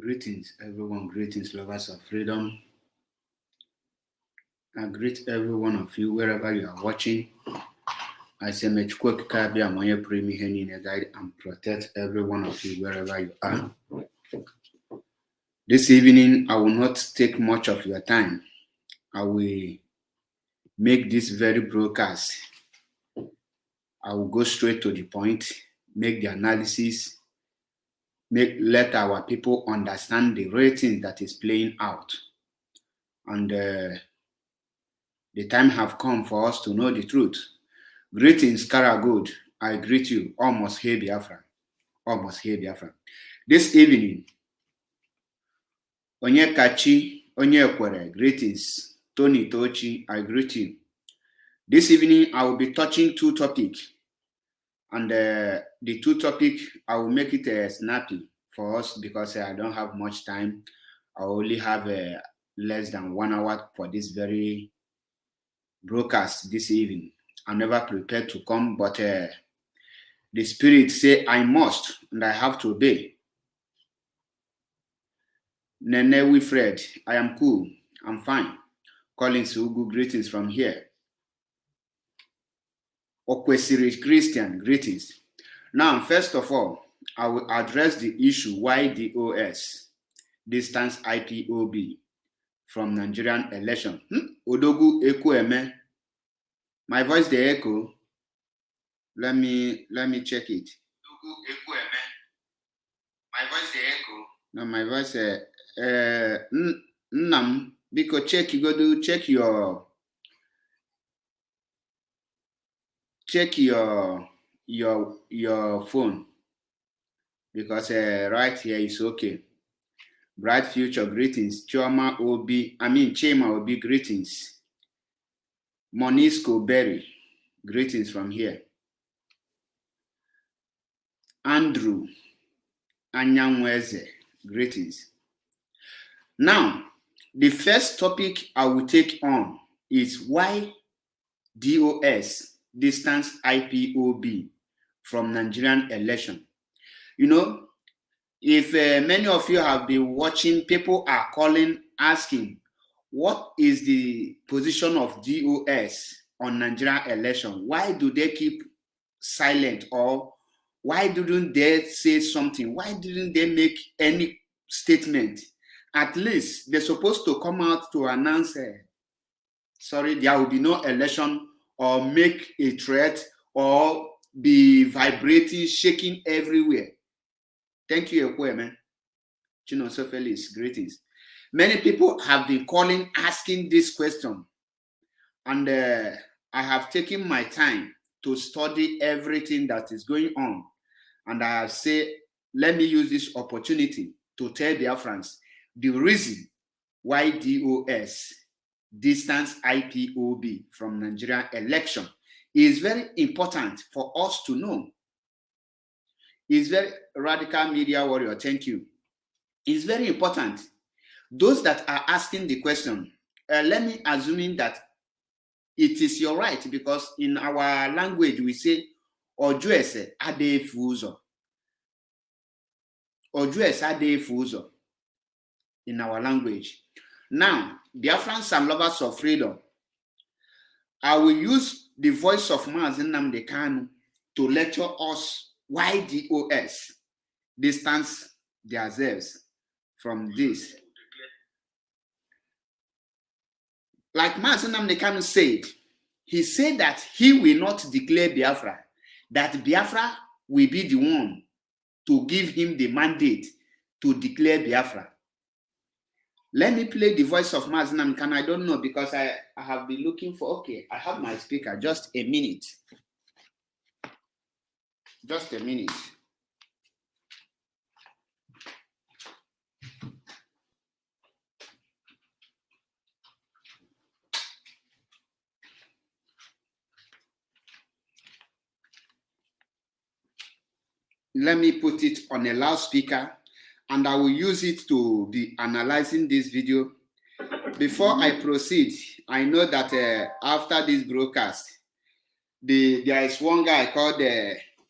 Greetings, everyone. Greetings, lovers of freedom. I greet every one of you wherever you are watching. I say, may God guide and protect every one of you wherever you are. This evening, I will not take much of your time. I will make this very broadcast. I will go straight to the point, make the analysis, let our people understand the ratings that is playing out. And the time have come for us to know the truth. Greetings, Karagood. I greet you. Almost here, Biafra. Almost here, Biafra. This evening, Onyekachi, Onyekwere, greetings. Tony Tochi, I greet you. This evening, I will be touching two topics. And the two topics, I will make it snappy for us because I don't have much time. I only have less than 1 hour for this very broadcast this evening. I'm never prepared to come, but the spirit say I must and I have to obey. Nene Wilfred, I am cool. I'm fine. Collins Ugu, greetings from here. Okwesiri Christian, greetings. Now, first of all, I will address the issue why DOS distance IPOB from Nigerian election. Odogu Ekweme. My voice the echo. Let me check it. Odogu Ekweme. My voice the echo. No, my voice Nnam, because check your phone, because right here is okay. Bright future, greetings. Chima Obi, greetings. Monisco Berry, greetings from here. Andrew Anyamweze, greetings. Now, the first topic I will take on is why DOS distance IPOB from Nigerian election. You know, if many of you have been watching, people are calling, asking, what is the position of DOS on Nigerian election? Why do they keep silent, or why didn't they say something? Why didn't they make any statement? At least they're supposed to come out to announce, sorry, there will be no election, or make a threat, or be vibrating, shaking everywhere. Thank you, Ekweme. Chino Sofelis, greetings. Many people have been calling, asking this question, and I have taken my time to study everything that is going on, and I have said, let me use this opportunity to tell Biafrans the reason why DOS distance IPOB from Nigerian election is very important for us to know. It's very radical media warrior, thank you. It's very important. Those that are asking the question, let me assume that it is your right, because in our language we say ojuese adefuzo. Ojuese adefuzo in our language. Now, Biafrans and lovers of freedom, I will use the voice of Mazi Nnamdi Kanu to lecture us why DOS distance themselves from this. Like Mazi Nnamdi Kanu said, he said that he will not declare Biafra, that Biafra will be the one to give him the mandate to declare Biafra. Let me play the voice of Mazi Nnamdi Kanu. I don't know, because I have been looking for, okay, I have my speaker, just a minute. Just a minute. Let me put it on a loudspeaker, and I will use it to be analyzing this video. Before I proceed, I know that after this broadcast, there is one guy called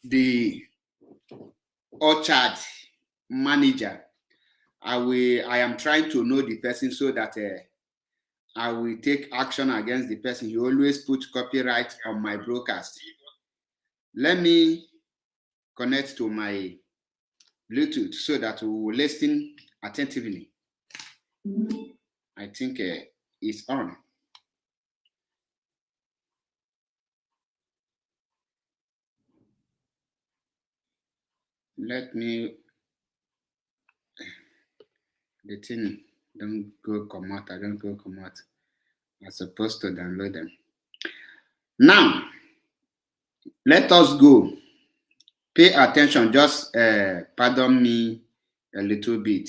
the Orchard manager. I am trying to know the person so that I will take action against the person. He always put copyright on my broadcast. Let me connect to my Bluetooth so that we will listen attentively. I think it's on. Let me, the thing don't go come out. I don't go come out. I'm supposed to download them. Now, let us go. Pay attention, just pardon me a little bit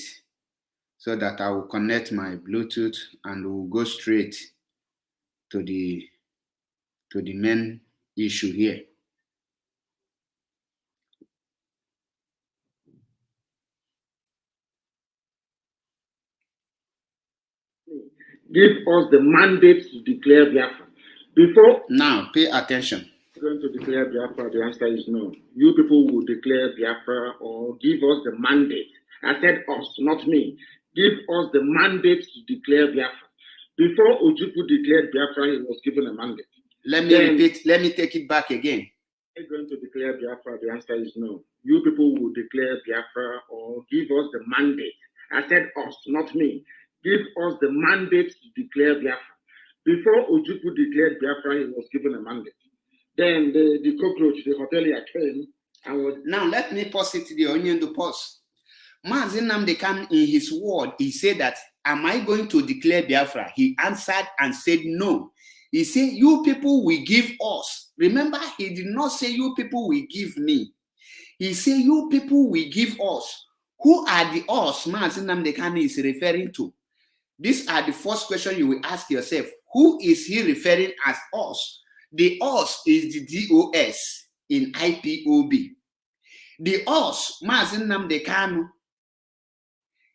so that I will connect my Bluetooth and we'll go straight to the main issue here. Give us the mandate to declare Biafra. Before now, pay attention. Going to declare Biafra, the answer is no. You people will declare Biafra or give us the mandate. I said us, not me. Give us the mandate to declare Biafra. Before Ojukwu declared Biafra, he was given a mandate. Let me repeat, let me take it back again. Are you going to declare Biafra? The answer is no. You people will declare Biafra or give us the mandate. I said us, not me. Give us the mandate to declare Biafra. Before Ojukwu declared Biafra, he was given a mandate. Then the cockroach, the hotelier came and was... Now let me pause it, the onion to pause. Mazi Nnamdi Kanu, in his word, he said that, am I going to declare Biafra? He answered and said no. He said, you people will give us. Remember, he did not say you people will give me. He said, you people will give us. Who are the us Mazi Nnamdi Kanu is referring to? These are the first question you will ask yourself. Who is he referring as us? The us is the DOS in IPOB. The us Mazi Nnamdi Kanu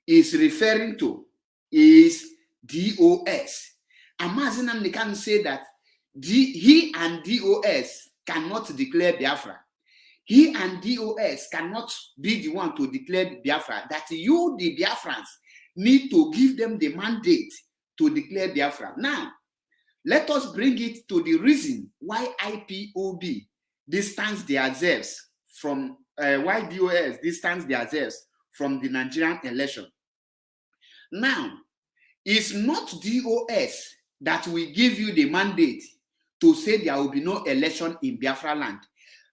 is referring to is DOS. And Mazi Nnamdi Kanu say that he and DOS cannot declare Biafra. He and DOS cannot be the one to declare Biafra. That you, the Biafrans, need to give them the mandate to declare Biafra. Now, let us bring it to the reason why IPOB distance themselves from, why DOS distance themselves from the Nigerian election. Now, it's not DOS that will give you the mandate to say there will be no election in Biafra land.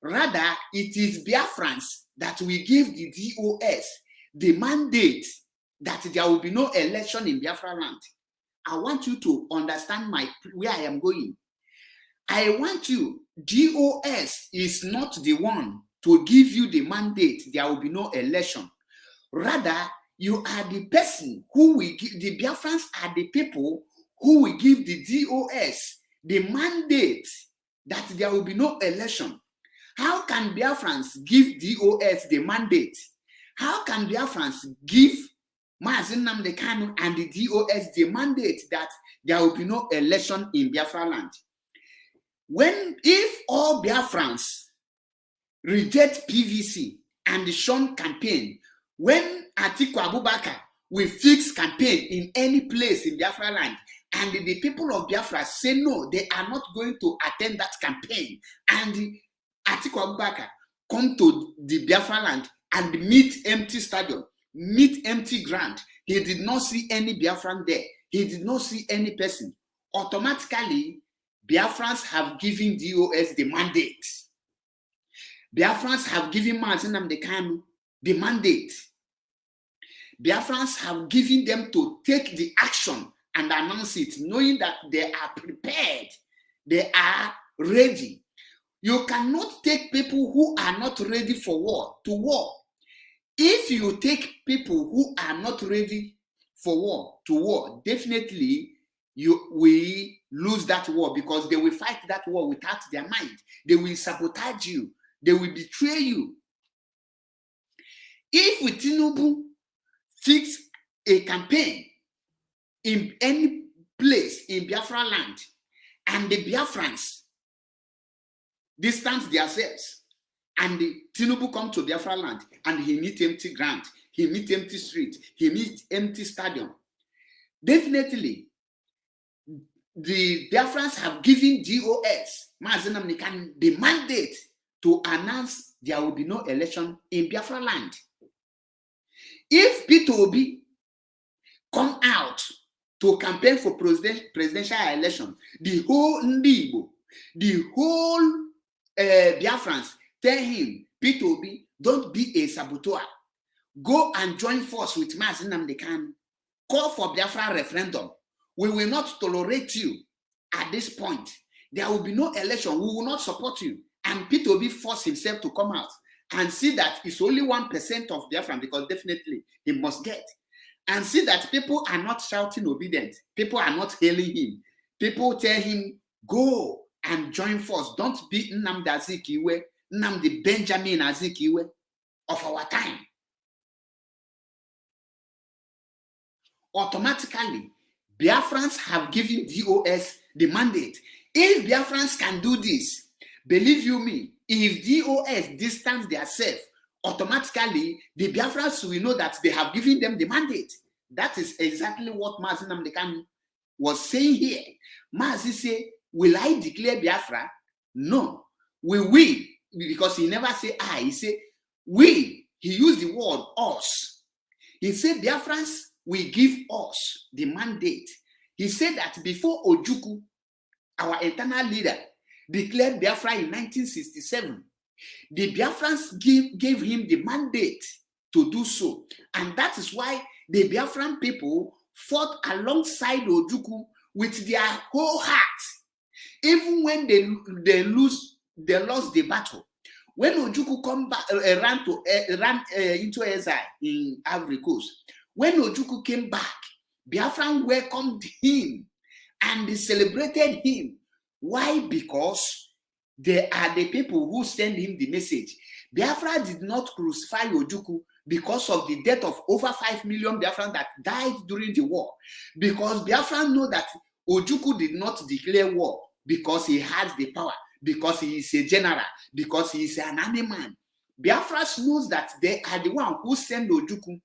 Rather, it is Biafrans that will give the DOS the mandate that there will be no election in Biafra land. I want you to understand where I am going. I want you, DOS is not the one to give you the mandate there will be no election. Rather, you are the person who will give, the Biafrans are the people who will give the DOS the mandate that there will be no election. How can Biafrans give DOS the mandate? How can Biafrans give Mazi Nnamdi Kanu and the DOS the mandate that there will be no election in Biafra land? If all Biafrans reject PVC and the Sean campaign, when Atiku Abubakar will fix campaign in any place in Biafra land, and the people of Biafra say no, they are not going to attend that campaign, and Atiku Abubakar come to the Biafra land and meet empty stadium, meet empty ground, he did not see any Biafran there, he did not see any person, automatically Biafrans have given DOS the mandate. Biafrans have given Mazi Nnamdi Kanu the mandate. Biafrans have given them to take the action and announce it, knowing that they are prepared, they are ready. You cannot take people who are not ready for war to war. If you take people who are not ready for war to war, definitely you will lose that war, because they will fight that war without their mind. They will sabotage you. They will betray you. If Tinubu fix a campaign in any place in Biafra land and the Biafrans distance themselves, and the Tinubu come to Biafra land and he meet empty ground, he meet empty street, he meet empty stadium. Definitely, the Biafrans have given DOS, the mandate to announce there will be no election in Biafra land. If Peter Obi come out to campaign for presidential election, the whole Ndibo, the whole Biafrans tell him, Peter Obi, don't be a saboteur. Go and join force with Mazi Nnamdi Kanu. Call for Biafra referendum. We will not tolerate you at this point. There will be no election. We will not support you. And Peter Obi forced himself to come out and see that it's only 1% of Biafran, because definitely he must get. And see that people are not shouting obedient. People are not hailing him. People tell him, go and join force. Don't be Nnamdi Azikiwe, Nnamdi Benjamin Azikiwe of our time. Automatically, Biafrans have given DOS the mandate. If Biafrans can do this, believe you me, if DOS distance themselves, automatically the Biafrans will know that they have given them the mandate. That is exactly what Mazi Nnamdi Kanu was saying here. Mazi say, will I declare Biafra? No. We will, because he never say I. He say we. He used the word us. He said Biafrans will give us the mandate. He said that before Ojukwu, our internal leader, declared Biafra in 1967, the Biafrans gave him the mandate to do so. And that is why the Biafran people fought alongside Ojukwu with their whole heart. Even when they lost the battle. When Ojukwu come back, ran into exile in Ivory Coast, when Ojukwu came back, Biafran welcomed him and they celebrated him. Why? Because they are the people who send him the message. Biafra did not crucify Ojukwu because of the death of over 5 million Biafran that died during the war. Because Biafran know that Ojukwu did not declare war because he has the power, because he is a general, because he is an army man. Biafra knows that they are the one who send Ojukwu.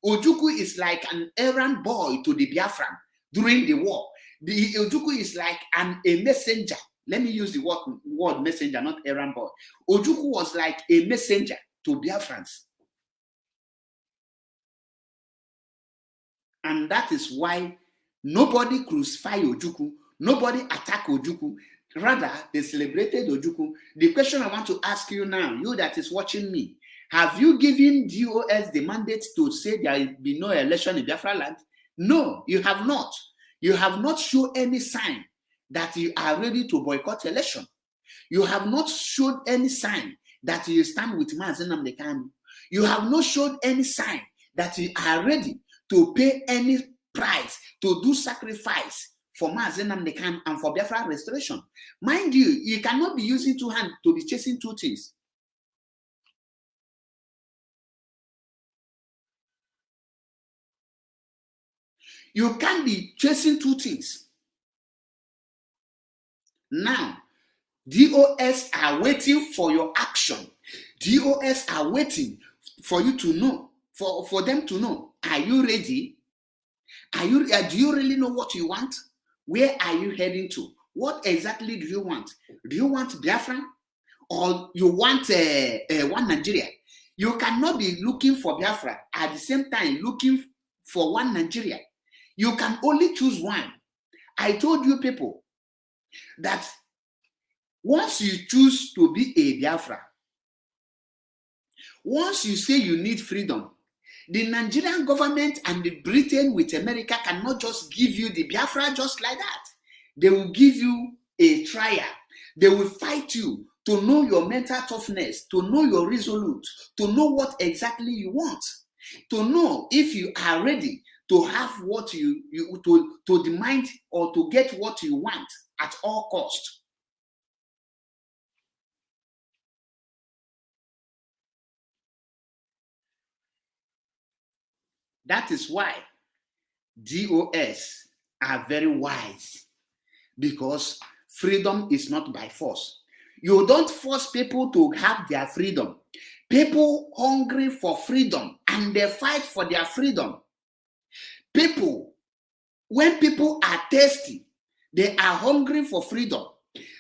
Ojukwu is like an errand boy to the Biafran during the war. The Ojukwu is like a messenger. Let me use the word messenger, not errand boy. Ojukwu was like a messenger to Biafrans. And that is why nobody crucified Ojukwu, nobody attacked Ojukwu. Rather, they celebrated Ojukwu. The question I want to ask you now, you that is watching me, have you given DOS the mandate to say there will be no election in Biafra land? No, you have not. You have not shown any sign that you are ready to boycott election. You have not showed any sign that you stand with Mazi Nnamdi Kanu. You have not shown any sign that you are ready to pay any price, to do sacrifice for Mazi Nnamdi Kanu and for Biafra restoration. Mind you, you cannot be using two hands to be chasing two things. You can't be chasing two things. Now, DOS are waiting for your action. DOS are waiting for you to know, for them to know. Are you ready? Do you really know what you want? Where are you heading to? What exactly do you want? Do you want Biafra or you want one Nigeria? You cannot be looking for Biafra at the same time looking for one Nigeria. You can only choose one. I told you people that once you choose to be a Biafra, once you say you need freedom, the Nigerian government and the Britain with America cannot just give you the Biafra just like that. They will give you a trial. They will fight you to know your mental toughness, to know your resolute, to know what exactly you want, to know if you are ready to have what to demand or to get what you want at all cost. That is why DOS are very wise, because freedom is not by force. You don't force people to have their freedom. People hungry for freedom and they fight for their freedom. When people are thirsty, they are hungry for freedom,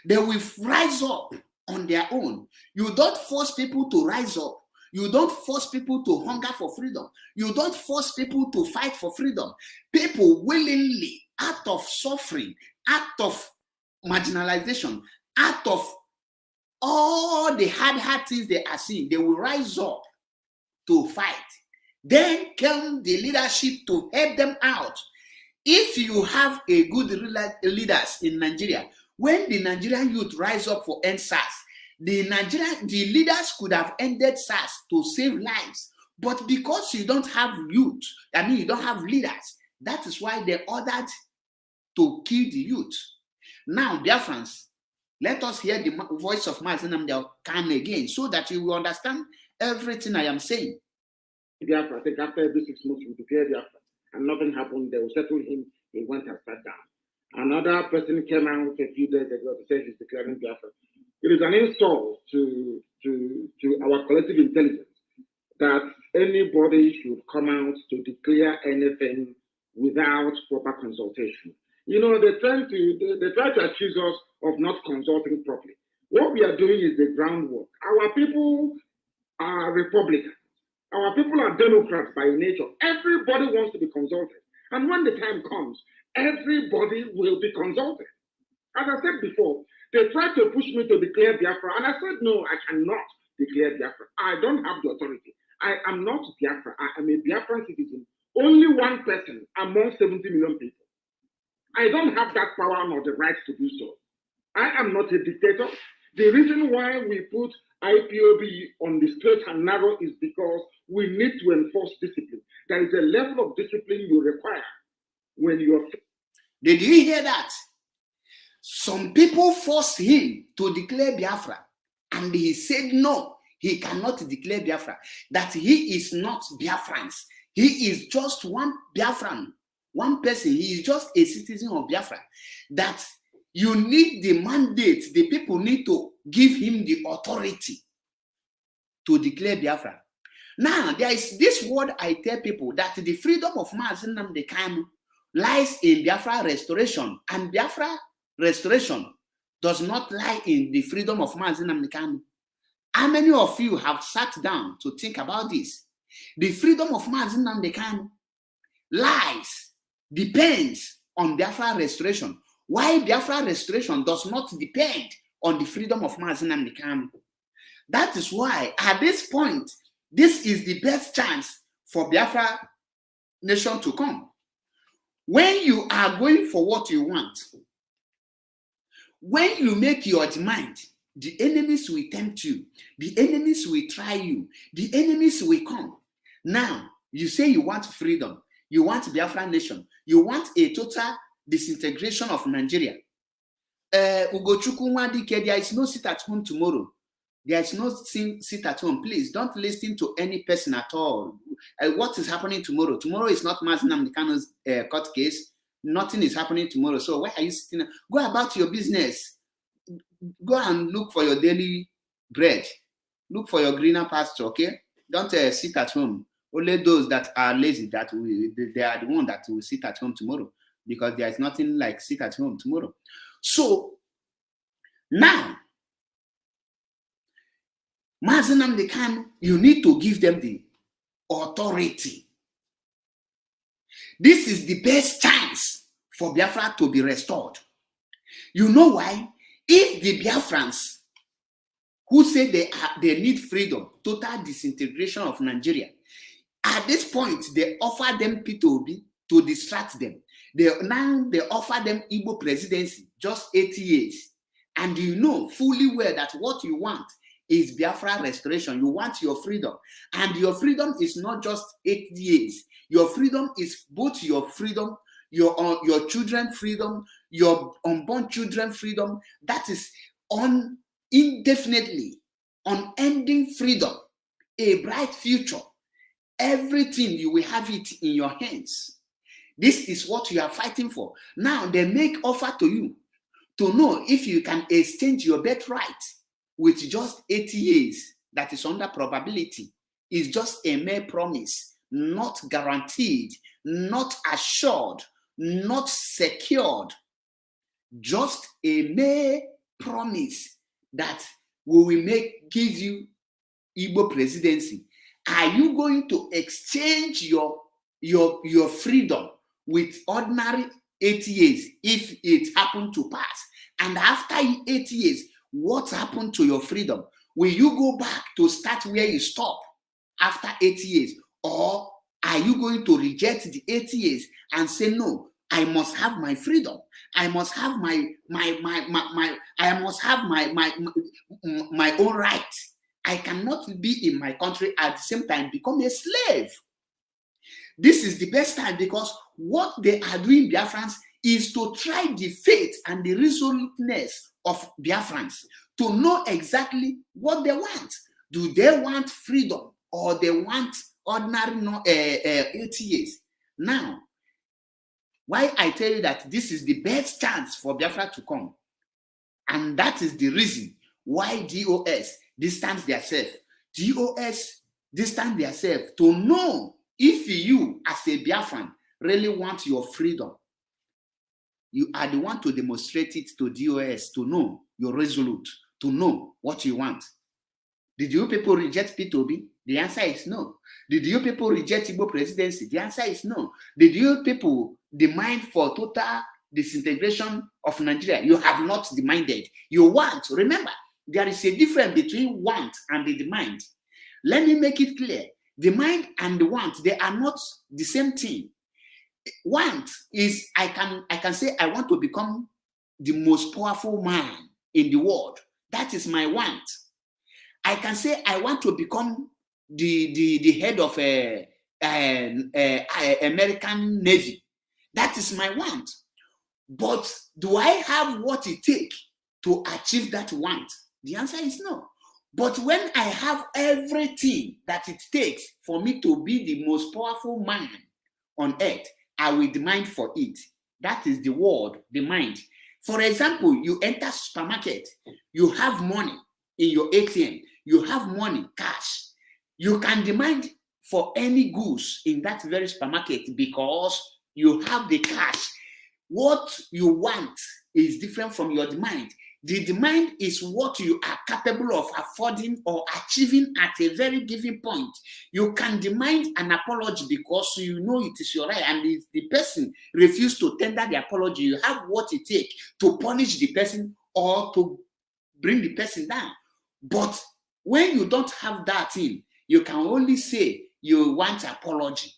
they will rise up on their own. You don't force people to rise up. You don't force people to hunger for freedom. You don't force people to fight for freedom. People willingly, out of suffering, out of marginalization, out of all the hard things they are seeing, they will rise up to fight. Then come the leadership to help them out. If you have a good leaders in Nigeria, when the Nigerian youth rise up for end SARS, the leaders could have ended SARS to save lives. But because you don't have youth, you don't have leaders, that is why they ordered to kill the youth. Now, dear friends, let us hear the voice of Anambra come again so that you will understand everything I am saying. Biafra, I think after every 6 months we declare Biafra, and nothing happened. They will settle him. He went and sat down. Another person came out a few days ago to say he's declaring Biafra. It is an insult to our collective intelligence that anybody should come out to declare anything without proper consultation. You know, they try to accuse us of not consulting properly. What we are doing is the groundwork. Our people are Republicans. Our people are Democrats by nature. Everybody wants to be consulted. And when the time comes, everybody will be consulted. As I said before, they tried to push me to declare Biafra, and I said, no, I cannot declare Biafra. I don't have the authority. I am not Biafra. I am a Biafran citizen. Only one person among 70 million people. I don't have that power nor the right to do so. I am not a dictator. The reason why we put IPOB on the straight and narrow is because we need to enforce discipline. There is a level of discipline you require when you're... Did you hear that? Some people forced him to declare Biafra, and he said no, he cannot declare Biafra, that he is not Biafrans. He is just one Biafran, one person. He is just a citizen of Biafra. That you need the mandate. The people need to give him the authority to declare Biafra. Now, there is this word I tell people, that the freedom of Nnamdi Kanu lies in Biafra restoration, and Biafra restoration does not lie in the freedom of Nnamdi Kanu. How many of you have sat down to think about this? The freedom of Nnamdi Kanu depends on Biafra restoration. Why Biafra restoration does not depend on the freedom of Nnamdi Kanu. That is why, at this point, this is the best chance for Biafra nation to come. When you are going for what you want, when you make your demand, the enemies will tempt you, the enemies will try you, the enemies will come. Now, you say you want freedom, you want Biafra nation, you want a total disintegration of Nigeria. Ugochukwu Nwadike, there is no sit at home tomorrow. There is no sit at home. Please don't listen to any person at all. What is happening tomorrow? Tomorrow is not Nnamdi Kanu's court case. Nothing is happening tomorrow. So why are you sitting? Go about your business. Go and look for your daily bread. Look for your greener pasture, okay? Don't sit at home. Only those that are lazy, they are the ones that will sit at home tomorrow, because there is nothing like sit at home tomorrow. So now, Nnamdi Kanu, you need to give them the authority. This is the best chance for Biafra to be restored. You know why? If the Biafrans who say they need freedom, total disintegration of Nigeria, at this point, they offer them P2B to distract them. They offer them Igbo presidency, just 8 years. And you know fully well that what you want is Biafra restoration. You want your freedom. And your freedom is not just 8 years. Your freedom is both your freedom, your children's freedom, your unborn children's freedom. That is indefinitely, unending freedom, a bright future. Everything, you will have it in your hands. This is what you are fighting for. Now they make offer to you to know if you can exchange your birthright with just 80 years. That is under probability. is just a mere promise, not guaranteed, not assured, not secured. Just a mere promise that we will give you Igbo presidency. Are you going to exchange your freedom with ordinary 8 years if it happened to pass? And after 8 years, what happened to your freedom? Will you go back to start where you stop after 8 years? Or are you going to reject the 8 years and say, no, I must have my freedom. I must have my own rights. I cannot be in my country at the same time become a slave. This is the best time, because what they are doing, Biafrans, is to try the faith and the resoluteness of Biafrans to know exactly what they want. Do they want freedom, or they want ordinary 8 years? Now, why I tell you that this is the best chance for Biafra to come, and that is the reason why DOS distance themselves. DOS distance themselves to know if you, as a Biafran, really want your freedom. You are the one to demonstrate it to DOS, to know you're resolute, to know what you want. Did you people reject P2B? The answer is no. Did you people reject Igbo presidency? The answer is no. Did you people demand for total disintegration of Nigeria? You have not demanded. You want. Remember, there is a difference between want and the demand. Let me make it clear. Demand and the want, they are not the same thing. Want is I can say I want to become the most powerful man in the world. That is my want. I can say I want to become the head of a American Navy. That is my want. But do I have what it takes to achieve that want? The answer is no. But when I have everything that it takes for me to be the most powerful man on earth, I will demand for it. That is the word, demand. For example, you enter supermarket, you have money in your ATM, you have money, cash. You can demand for any goods in that very supermarket because you have the cash. What you want is different from your demand. The demand is what you are capable of affording or achieving at a very given point. You can demand an apology because you know it is your right, and if the person refuses to tender the apology, you have what it takes to punish the person or to bring the person down. But when you don't have that thing, you can only say you want apology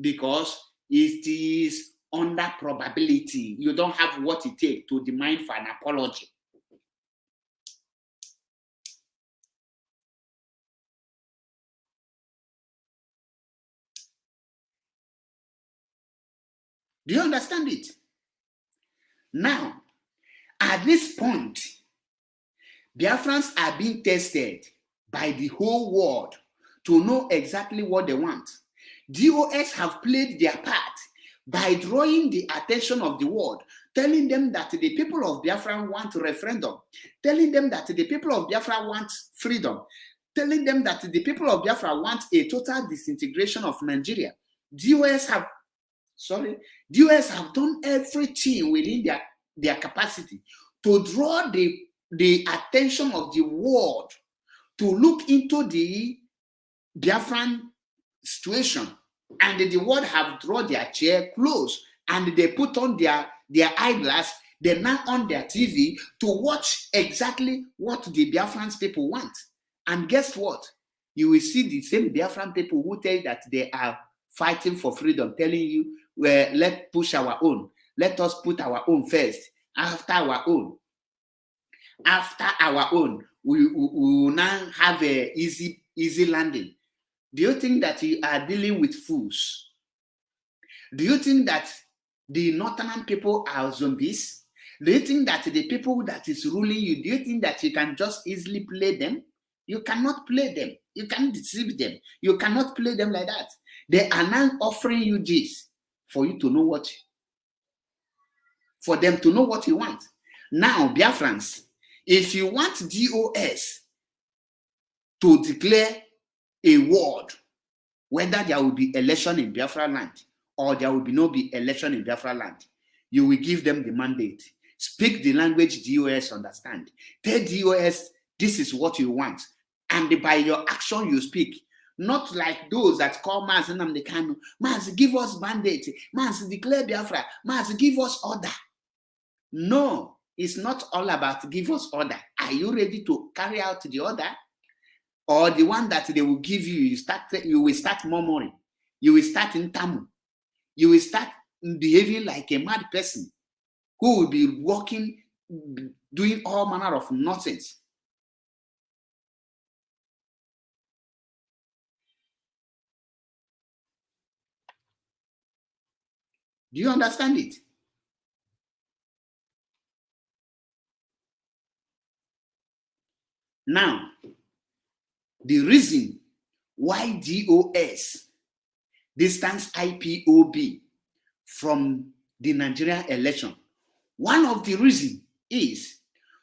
because it is under probability. You don't have what it takes to demand for an apology. Do you understand it? Now, at this point, Biafrans are being tested by the whole world to know exactly what they want. DOS have played their part by drawing the attention of the world, telling them that the people of Biafra want referendum, telling them that the people of Biafra want freedom, telling them that the people of Biafra want a total disintegration of Nigeria. DOS have done everything within their capacity to draw the attention of the world to look into the Biafran situation. And the world have drawn their chair close and they put on their eyeglass, they now on their TV to watch exactly what the Biafran people want. And guess what? You will see the same Biafran people who tell that they are fighting for freedom, telling you, well, let's push our own. Let us put our own first. After our own, we will now have a easy landing. Do you think that you are dealing with fools? Do you think that the northern people are zombies? Do you think that the people that is ruling you, do you think that you can just easily play them? You cannot play them. You can't deceive them. You cannot play them like that. They are now offering you this for you to know for them to know what you want. Now, Biafrans, if you want DOS to declare a word, whether there will be election in Biafra land or there will no be election in Biafra land. You will give them the mandate. Speak the language DOS understand. Tell DOS this is what you want. And by your action you speak. Not like those that call Maz Nnamdi Kanu. Maz, give us mandate. Maz, declare Biafra. Maz, give us order. No, it's not all about give us order. Are you ready to carry out the order? Or the one that they will give you, you will start murmuring. You will start in tamu. You will start behaving like a mad person who will be walking, doing all manner of nonsense. Do you understand it? Now, the reason why DOS distance IPOB from the Nigerian election, one of the reasons is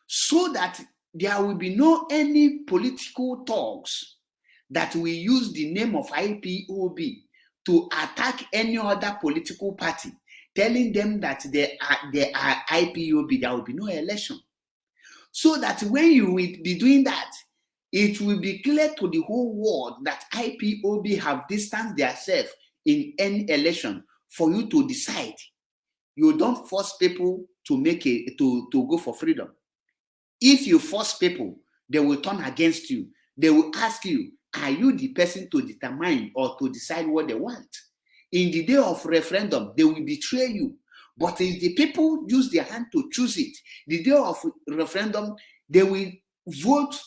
so that there will be no any political talks that will use the name of IPOB to attack any other political party, telling them that they are IPOB, there will be no election. So that when you will be doing that, it will be clear to the whole world that IPOB have distanced themselves in any election for you to decide. You don't force people to to go for freedom. If you force people, they will turn against you. They will ask you, are you the person to determine or to decide what they want? In the day of referendum, they will betray you. But if the people use their hand to choose it, the day of referendum, they will vote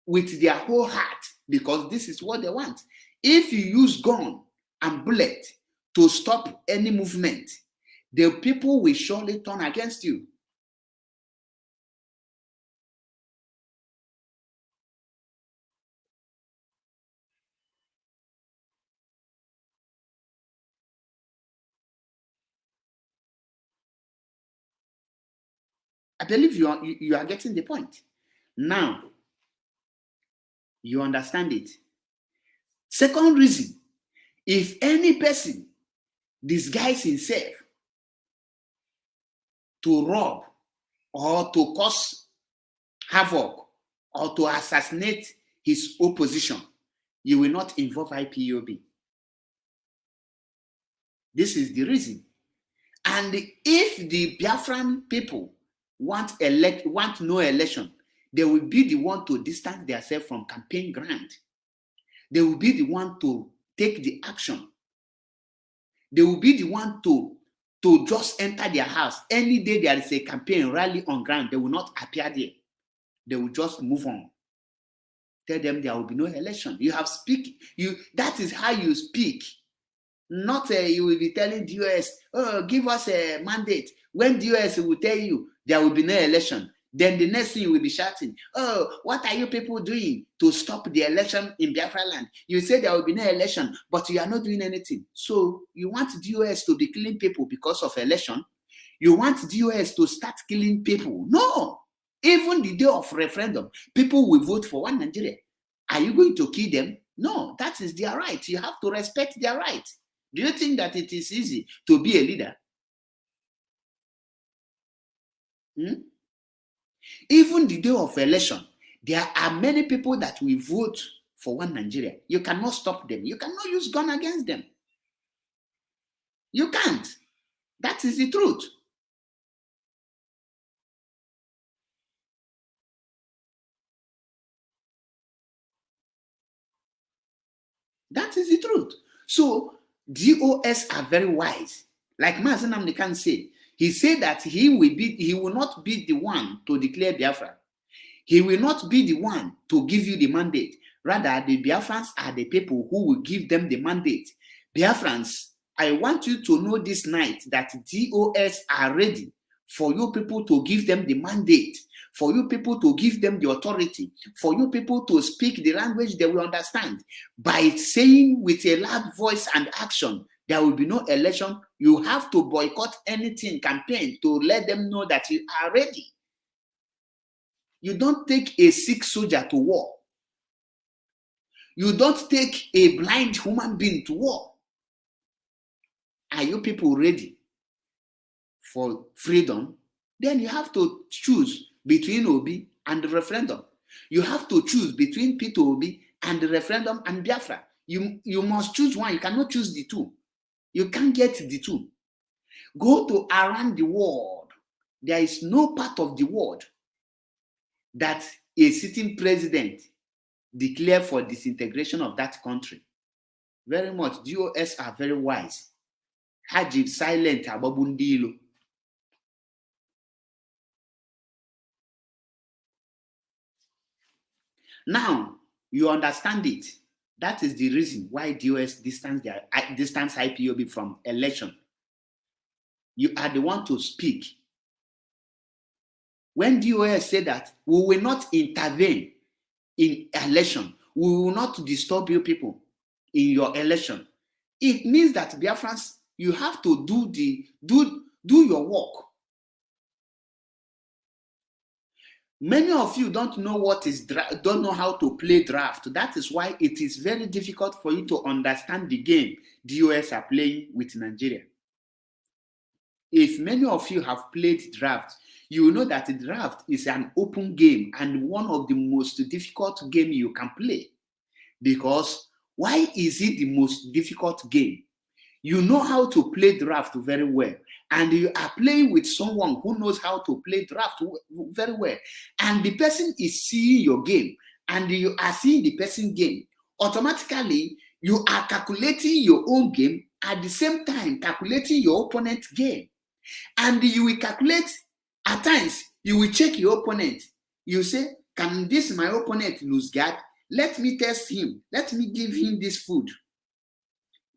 with their whole heart because this is what they want. If you use gun and bullet to stop any movement, the people will surely turn against you. I believe you are getting the point. Now, you understand it. Second reason, if any person disguise himself to rob or to cause havoc or to assassinate his opposition, you will not involve IPOB. This is the reason. And if the Biafran people want no election, they will be the one to distance themselves from campaign ground. They will be the one to take the action. They will be the one to just enter their house. Any day there is a campaign rally on ground, they will not appear there. They will just move on. Tell them there will be no election. You have that is how you speak. Not you will be telling DOS, oh, give us a mandate. When DOS will tell you there will be no election, then the next thing you will be shouting, oh, what are you people doing to stop the election in Biafra land? You say there will be no election, but you are not doing anything. So you want DOS to be killing people because of election? You want DOS to start killing people? No. Even the day of referendum, people will vote for one Nigeria. Are you going to kill them? No, that is their right. You have to respect their right. Do you think that it is easy to be a leader? Even the day of election, there are many people that will vote for one Nigeria. You cannot stop them. You cannot use gun against them. You can't. That is the truth. That is the truth. So DOS are very wise. Like Maz Nnamdi Kanu say, he said that he will not be the one to declare Biafra. He will not be the one to give you the mandate. Rather, the Biafrans are the people who will give them the mandate. Biafrans, I want you to know this night that DOS are ready for you people to give them the mandate, for you people to give them the authority, for you people to speak the language they will understand. By saying with a loud voice and action, there will be no election. You have to boycott anything campaign to let them know that you are ready. You don't take a sick soldier to war. You don't take a blind human being to war. Are you people ready for freedom? Then you have to choose between Obi and the referendum. You have to choose between Peter Obi and the referendum and Biafra. You must choose one. You cannot choose the two. You can't get the two. Go to around the world. There is no part of the world that a sitting president declare for disintegration of that country. Very much. DOS are very wise. Haji silent ababundilo. Now you understand it. That is the reason why DOS distance IPOB from election. You are the one to speak. When DOS said that we will not intervene in election, we will not disturb you people in your election, it means that Biafrans, you have to do your work. Many of you don't know don't know how to play draft. That is why it is very difficult for you to understand the game DOS are playing with Nigeria. If many of you have played draft, you know that the draft is an open game and one of the most difficult game you can play. Because why is it the most difficult game? You know how to play draft very well, and you are playing with someone who knows how to play draft very well, and the person is seeing your game, and you are seeing the person's game. Automatically, you are calculating your own game at the same time calculating your opponent's game. And you will calculate, at times, you will check your opponent. You say, can this my opponent lose guard? Let me test him. Let me give him this food.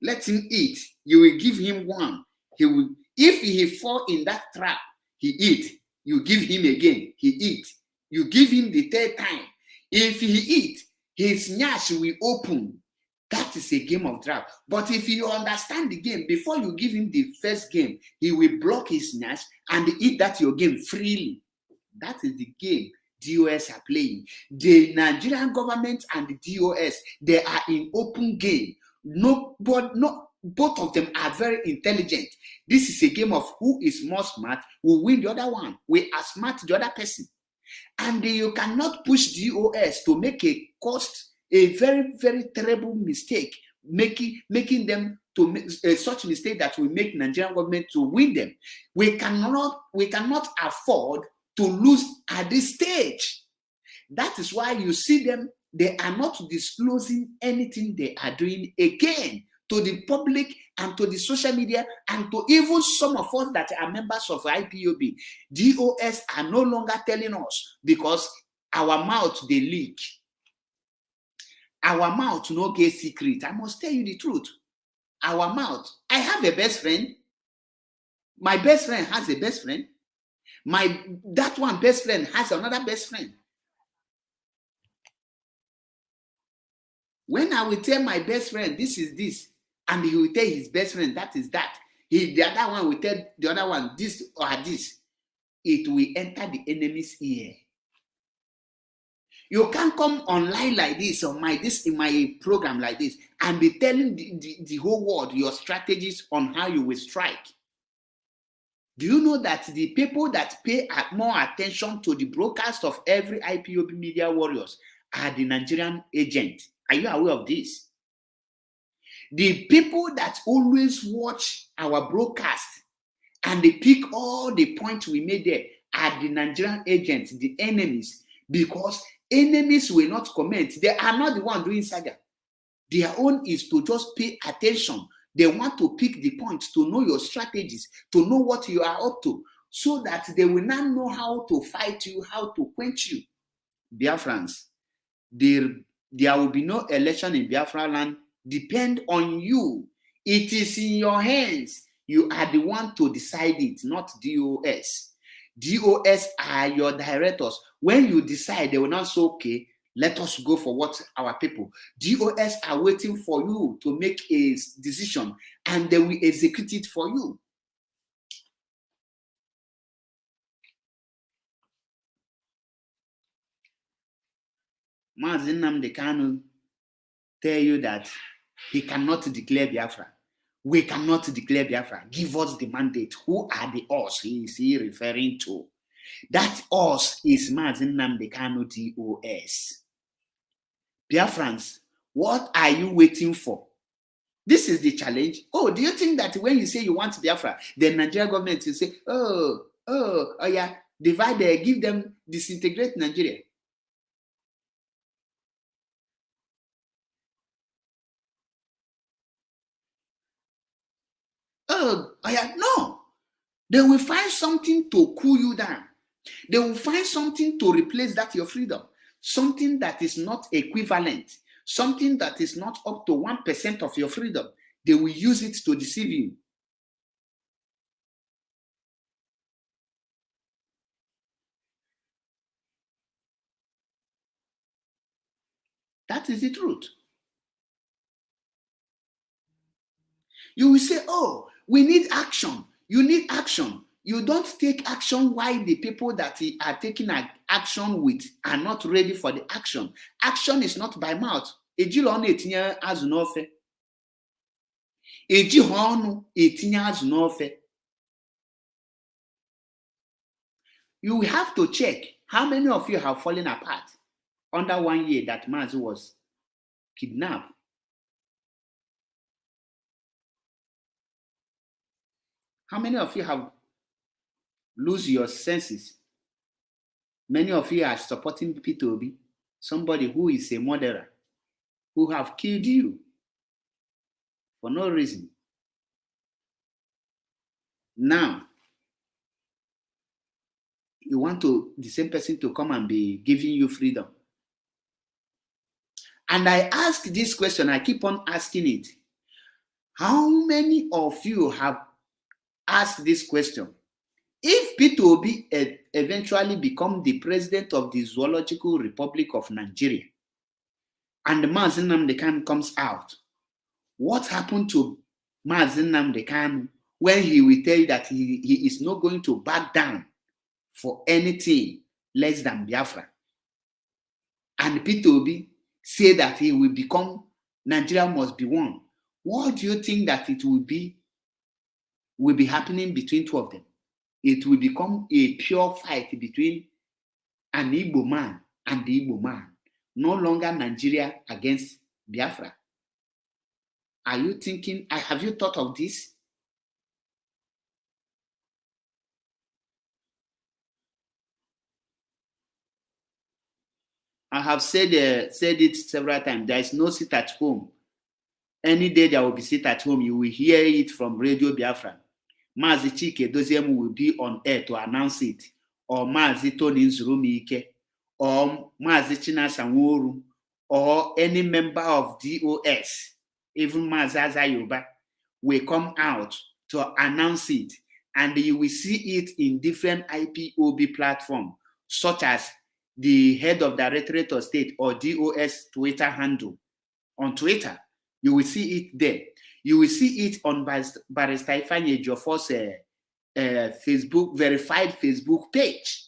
Let him eat. You will give him one. He will, if he fall in that trap, he eat. You give him again, he eat. You give him the third time. If he eat, his nyash will open. That is a game of draft. But if you understand the game, before you give him the first game, he will block his nyash and eat that your game freely. That is the game DOS are playing. The Nigerian government and the DOS, they are in open game. Both of them are very intelligent. This is a game of who is more smart, will win the other one. We outsmart the other person. And you cannot push DOS to make a very, very terrible mistake, making them to make such mistake that will make Nigerian government to win them. We cannot afford to lose at this stage. That is why you see them, they are not disclosing anything they are doing again to the public and to the social media and to even some of us that are members of IPOB. DOS are no longer telling us because our mouth they leak. Our mouth no get secret. I must tell you the truth. Our mouth. I have a best friend. My best friend has a best friend. That one best friend has another best friend. When I will tell my best friend, this is this, and he will tell his best friend, that is that. The other one will tell the other one, this or this. It will enter the enemy's ear. You can't come online like this in my program like this and be telling the whole world your strategies on how you will strike. Do you know that the people that pay more attention to the broadcast of every IPOB media warriors are the Nigerian agent? Are you aware of this? The people that always watch our broadcast and they pick all the points we made there are the Nigerian agents, the enemies, because enemies will not comment. They are not the one doing saga. Their own is to just pay attention. They want to pick the points, to know your strategies, to know what you are up to, so that they will not know how to fight you, how to quench you. Biafrans, there will be no election in Biafra land. Depend on you. It is in your hands. You are the one to decide it, not DOS. DOS are your directors. When you decide, they will not say, okay, let us go for what our people. DOS are waiting for you to make a decision and they will execute it for you. Maazị Nnamdi Kanu tell you that he cannot declare Biafra. We cannot declare Biafra. Give us the mandate. Who are the us is he referring to? That us is Mazi Nnamdi Kanu DOS. Biafrans, what are you waiting for? This is the challenge. Oh, do you think that when you say you want Biafra, the Nigerian government will say, oh yeah, divide, give them, disintegrate Nigeria? Oh yeah, no. They will find something to cool you down. They will find something to replace that your freedom. Something that is not equivalent. Something that is not up to 1% of your freedom. They will use it to deceive you. That is the truth. You will say, oh, we need action. You need action. You don't take action while the people that are taking action with are not ready for the action. Action is not by mouth. You will have to check how many of you have fallen apart under 1 year that Mazi was kidnapped. How many of you have lose your senses? Many of you are supporting P2B, somebody who is a murderer, who have killed you for no reason. Now, you want the same person to come and be giving you freedom. And I ask this question, I keep on asking it. How many of you have asked this question? If P2B eventually become the president of the Zoological Republic of Nigeria, and Mazi Nnamdi Kanu comes out, what happened to Mazi Nnamdi Kanu when he will tell you that he is not going to back down for anything less than Biafra? And P2B say that he will become, Nigeria must be one. What do you think that it will be happening between two of them? It will become a pure fight between an Igbo man and the Igbo man. No longer Nigeria against Biafra. Are you thinking, have you thought of this? I have said it several times. There is no sit at home. Any day there will be sit at home, you will hear it from Radio Biafra. Mazi Chike Doziem will be on air to announce it. Or Mazi Tony Nzurumike. Or Mazi Chinasa Nworu. Or any member of DOS. Even Mazi Azayoba will come out to announce it. And you will see it in different IPOB platforms, such as the head of Directorate of State or DOS Twitter handle. On Twitter, you will see it there. You will see it on Barrister Ifeanyi Ejiofor's Facebook, verified Facebook page.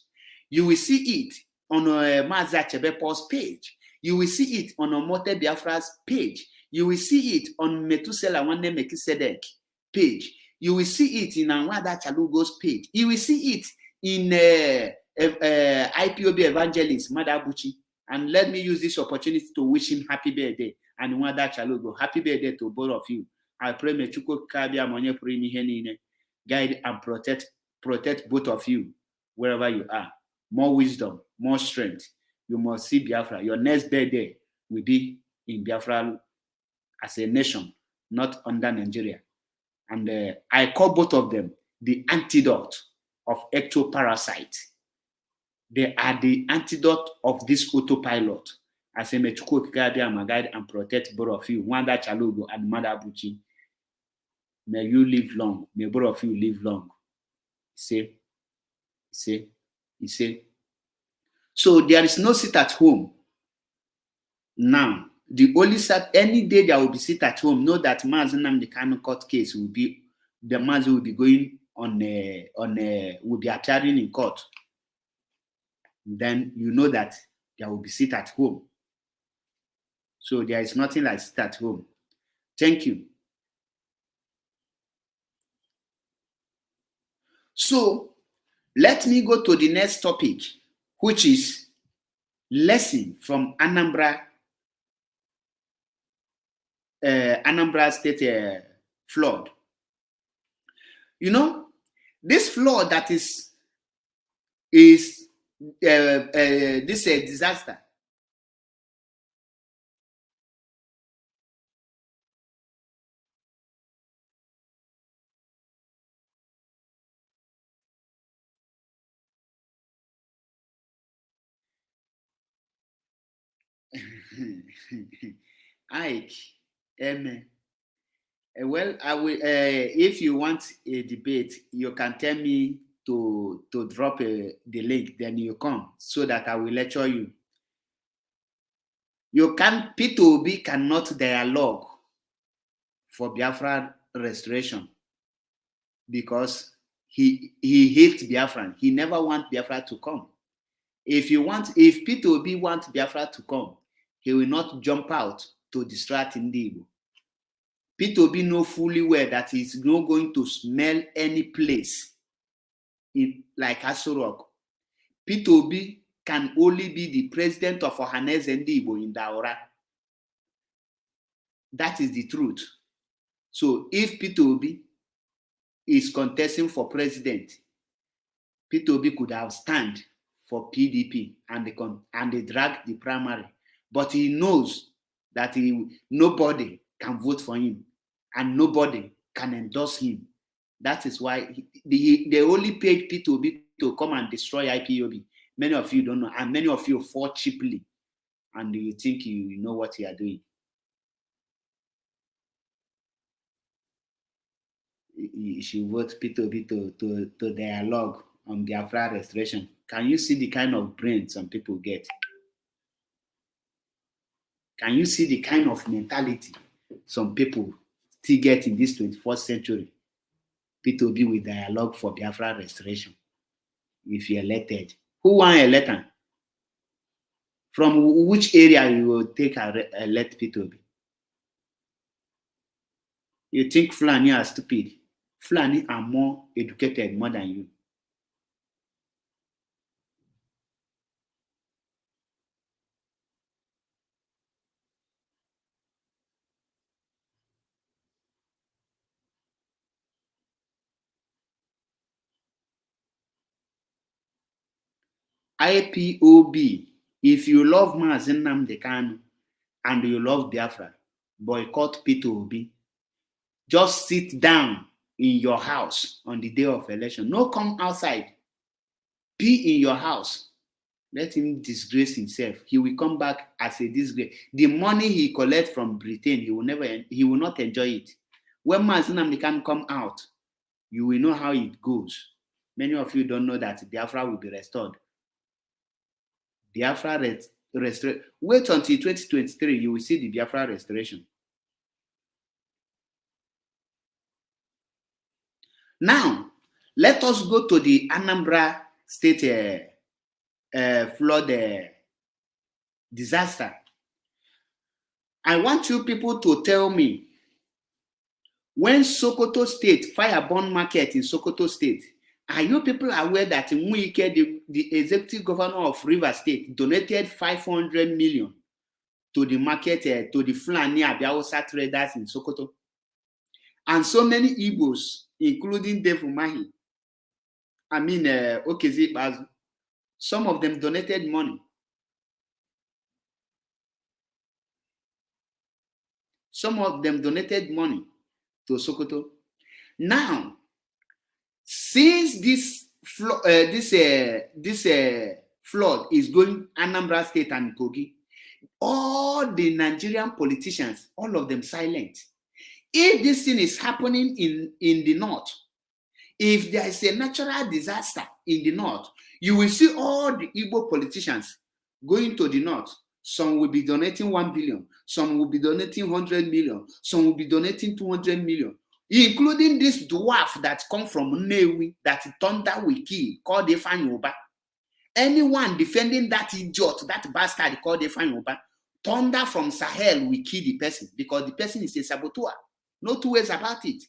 You will see it on Mazi Achebepo's page. You will see it on Omote Biafra's page. You will see it on Metusela Nwanne Mekisedek page. You will see it in Anwada Chalugo's page. You will see it in IPOB evangelist Madabuchi. And let me use this opportunity to wish him happy birthday. And Nwada Chalugo, happy birthday to both of you. I pray may Chukwu Kabia Monye Purimi Henine guide and protect both of you wherever you are. More wisdom, more strength. You must see Biafra. Your next birthday will be in Biafra as a nation, not under Nigeria. And I call both of them the antidote of ectoparasite. They are the antidote of this autopilot. I say, may Chukwu Kabia guide and protect both of you. Nwada Chalugo and Madabuchi. May you live long. May both of you live long. Say. So there is no sit at home. Now, the only any day there will be sit at home, know that Mazi Nnamdi Kanu court case will be, the Mazi will be going will be appearing in court. Then you know that there will be sit at home. So there is nothing like sit at home. Thank you. So let me go to the next topic, which is lesson from Anambra State flood. You know, this flood that is this disaster. Ike, well, I will. If you want a debate, you can tell me to drop the link. Then you come so that I will lecture you. You can P2B cannot dialogue for Biafra restoration because he hates Biafran. He never want Biafra to come. If P2B want Biafra to come, he will not jump out to distract Ndigo. P2B know fully well that he's not going to smell any place like Aso Rock. P2B can only be the president of Ohaneze Ndigo in Daura. That is the truth. So if P2B is contesting for president, P2B could have stand for PDP and they drag the primary. But he knows that nobody can vote for him and nobody can endorse him. That is why they only paid P2B to come and destroy IPOB. Many of you don't know, and many of you fought cheaply, and you think you know what you are doing. You should vote P2B to dialogue on Biafra restoration. Can you see the kind of brain some people get? Can you see the kind of mentality some people still get in this 21st century? P2B with dialogue for Biafra restoration. If you're elected, who want elect? From which area you will take elect P2B? You think Fulani are stupid? Fulani are more educated more than you. IPOB, if you love Mazen Nnamdi Kanu and you love Biafra, boycott P2B. Just sit down in your house on the day of election. No come outside. Be in your house. Let him disgrace himself. He will come back as a disgrace. The money he collects from Britain, he will not enjoy it. When Mazen Nnamdi Kanu come out, you will know how it goes. Many of you don't know that Biafra will be restored. Biafra restoration. Wait until 2023, you will see the Biafra restoration. Now, let us go to the Anambra State flood disaster. I want you people to tell me, when Sokoto State, Fireborn Market in Sokoto State, are you people aware that Nwike, the executive governor of Rivers State, donated 500 million to the market, to the Fulani Abiaosa traders in Sokoto? And so many Igbos, including Dave Umahi, Okezi Bazu, some of them donated money. Some of them donated money to Sokoto. Now, since this flood is going Anambra State and Kogi, all the Nigerian politicians, all of them silent. If this thing is happening in the north, if there is a natural disaster in the north, you will see all the Igbo politicians going to the north. Some will be donating 1 billion, some will be donating 100 million, some will be donating 200 million, including this dwarf that come from Nnewi that thunder will kill, called Ifeanyi Uba. Anyone defending that idiot, that bastard called Ifeanyi Uba, thunder from Sahel will kill the person because the person is a saboteur. No two ways about it.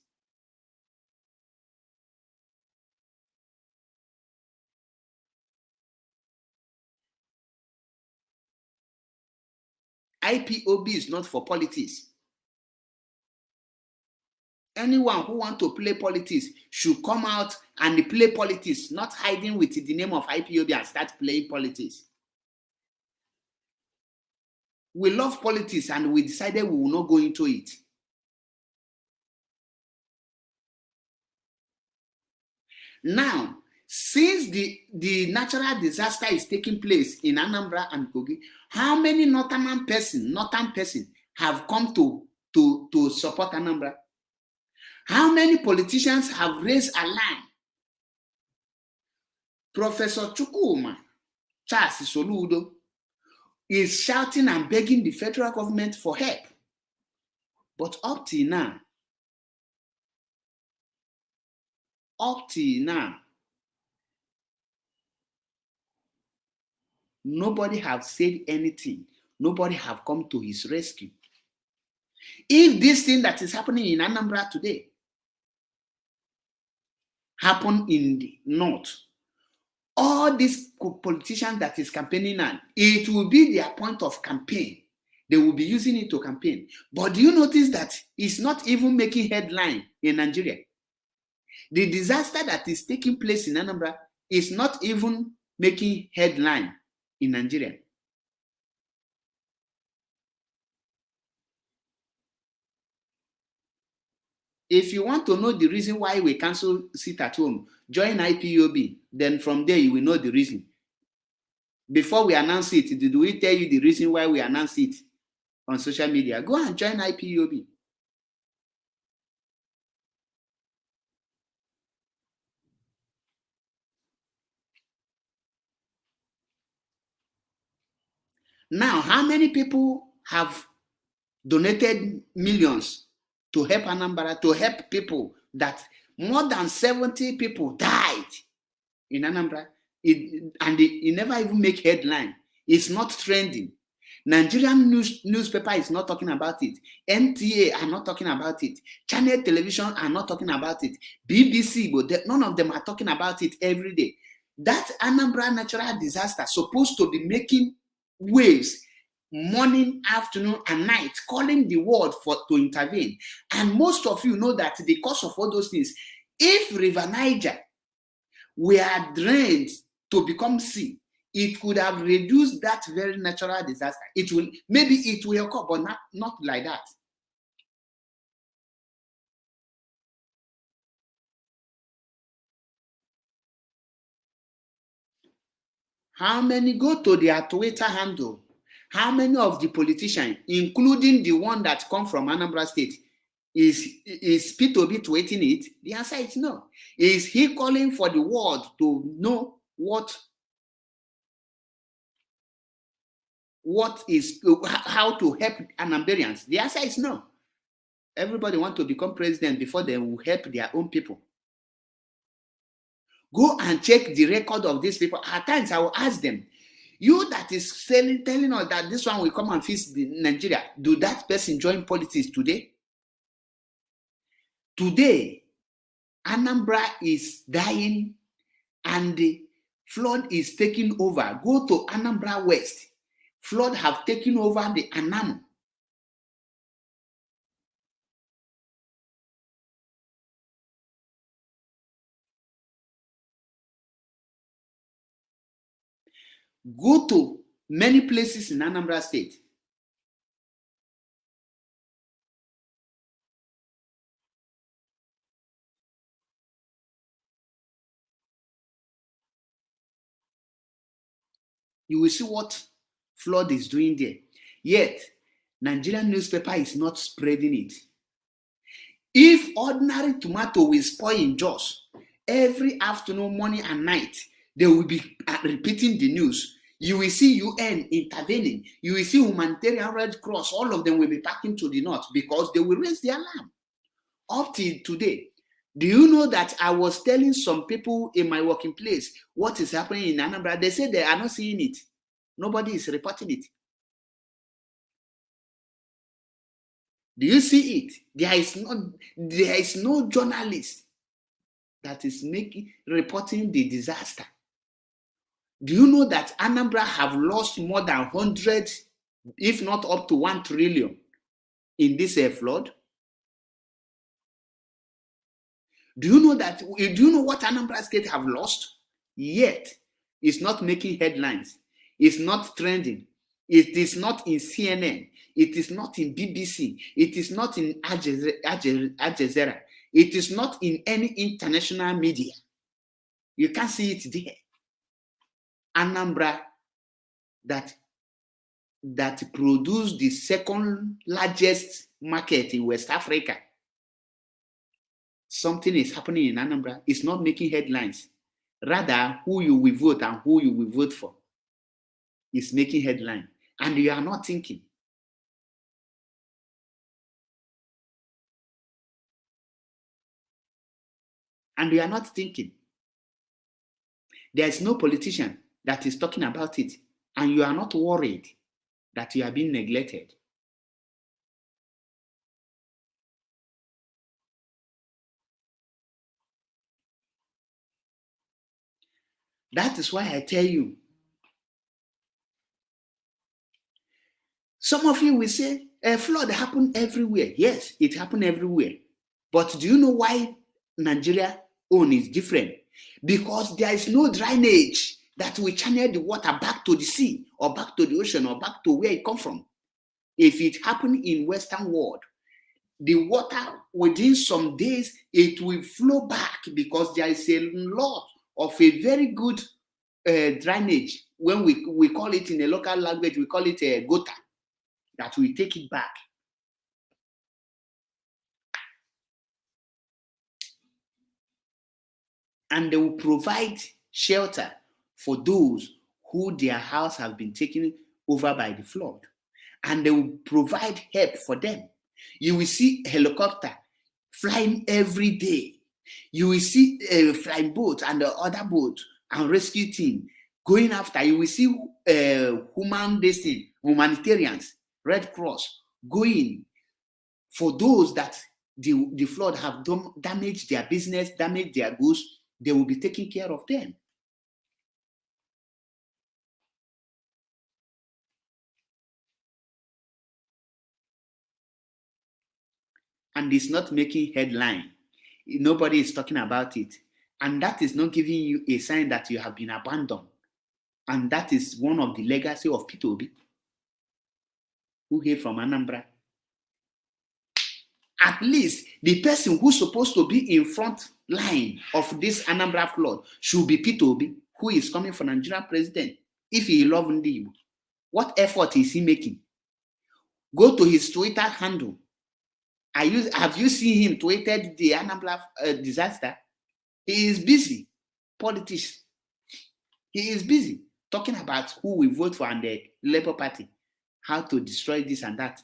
IPOB is not for politics. Anyone who wants to play politics should come out and play politics, not hiding with the name of IPOB and start playing politics. We love politics and we decided we will not go into it. Now, since the natural disaster is taking place in Anambra and Kogi, how many northern person have come to support Anambra? How many politicians have raised alarm? Professor Chukwuma Charles Soludo is shouting and begging the federal government for help. But up till now, nobody have said anything. Nobody have come to his rescue. If this thing that is happening in Anambra today happen in the north, all these politicians that is campaigning now, it will be their point of campaign. They will be using it to campaign. But do you notice that it's not even making headline in Nigeria? The disaster that is taking place in Anambra is not even making headline in Nigeria. If you want to know the reason why we cancel sit at home, join IPOB. Then from there, you will know the reason. Before we announce it, did we tell you the reason why we announce it on social media? Go and join IPOB. Now, how many people have donated millions to help Anambra, to help people that more than 70 people died in Anambra, and it never even make headline. It's not trending. Nigerian newspaper is not talking about it. NTA are not talking about it. Channel television are not talking about it. BBC, but none of them are talking about it every day. That Anambra natural disaster supposed to be making waves morning, afternoon, and night, calling the world to intervene. And most of you know that the cause of all those things, if River Niger were drained to become sea, it could have reduced that very natural disaster. Maybe it will occur, but not like that. How many go to their Twitter handle? How many of the politicians, including the one that come from Anambra State, is P2B tweeting it? The answer is no. Is he calling for the world to know how to help Anambarians? The answer is no. Everybody wants to become president before they will help their own people. Go and check the record of these people. At times I will ask them, you that is telling us that this one will come and fix Nigeria, do that person join politics today? Today, Anambra is dying and the flood is taking over. Go to Anambra West. Flood have taken over the Anam. Go to many places in Anambra State. You will see what flood is doing there. Yet, Nigerian newspaper is not spreading it. If ordinary tomato will spoil in Jos, every afternoon, morning, and night, they will be repeating the news. You will see UN intervening. You will see humanitarian Red Cross. All of them will be packing to the north because they will raise the alarm. Up till today, do you know that I was telling some people in my working place what is happening in Anambra? They said they are not seeing it. Nobody is reporting it. Do you see it? There is no journalist that is reporting the disaster. Do you know that Anambra have lost more than 100, if not up to 1 trillion in this flood? Do you know what Anambra State have lost? Yet, it's not making headlines. It's not trending. It is not in CNN. It is not in BBC. It is not in Al Jazeera. It is not in any international media. You can't see it there. Anambra that produced the second largest market in West Africa. Something is happening in Anambra. It's not making headlines. Rather, who you will vote and who you will vote for is making headlines. And you are not thinking. And you are not thinking. There is no politician that is talking about it. And you are not worried that you are being neglected. That is why I tell you. Some of you will say, a flood happened everywhere. Yes, it happened everywhere. But do you know why Nigeria own is different? Because there is no drainage that will channel the water back to the sea or back to the ocean or back to where it come from. If it happened in Western world, the water within some days, it will flow back because there is a lot of a very good drainage. When we call it in a local language, we call it a gota, that will take it back. And they will provide shelter for those who their house have been taken over by the flood. And they will provide help for them. You will see helicopter flying every day. You will see a flying boat and the other boat and rescue team going after. You will see humanitarians, Red Cross, going for those that the flood have damaged their business, damaged their goods. They will be taking care of them. And it's not making headline. Nobody is talking about it. And that is not giving you a sign that you have been abandoned. And that is one of the legacy of Peter Obi, who came from Anambra. At least the person who's supposed to be in front line of this Anambra flood should be Peter Obi, who is coming for Nigerian president. If he loves Ndi, what effort is he making? Go to his Twitter handle. Have you seen him tweeted the Anambra disaster? He is busy. Politics. He is busy talking about who will vote for and the Labour Party, how to destroy this and that.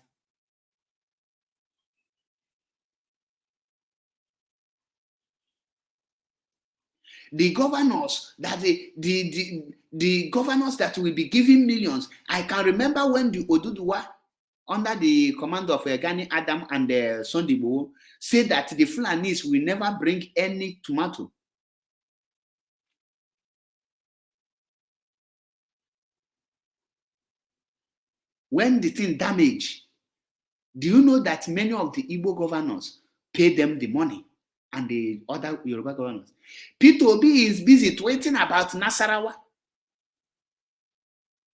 The governors that the governors that will be giving millions. I can remember when the Oduduwa, under the command of Gani Adam and Sunday Igboho, said that the Fulanis will never bring any tomato. When the thing damaged, do you know that many of the Igbo governors pay them the money and the other Yoruba governors? Peter Obi is busy tweeting about Nasarawa.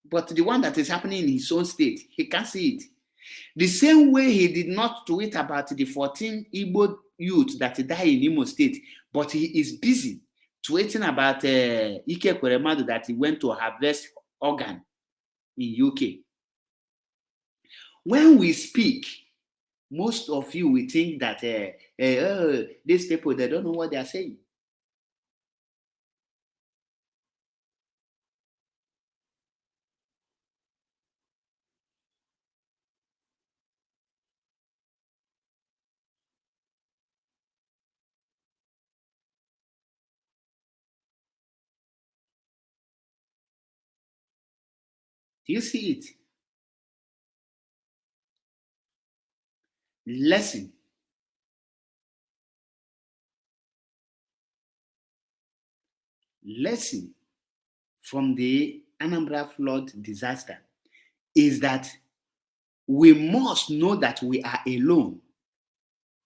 But the one that is happening in his own state, he can't see it. The same way he did not tweet about the 14 Igbo youth that died in Imo State, but he is busy tweeting about Ike Kweremadu that he went to harvest organ in UK. When we speak, most of you will think that these people, they don't know what they are saying. Do you see it? lesson. Lesson from the Anambra flood disaster is that we must know that we are alone.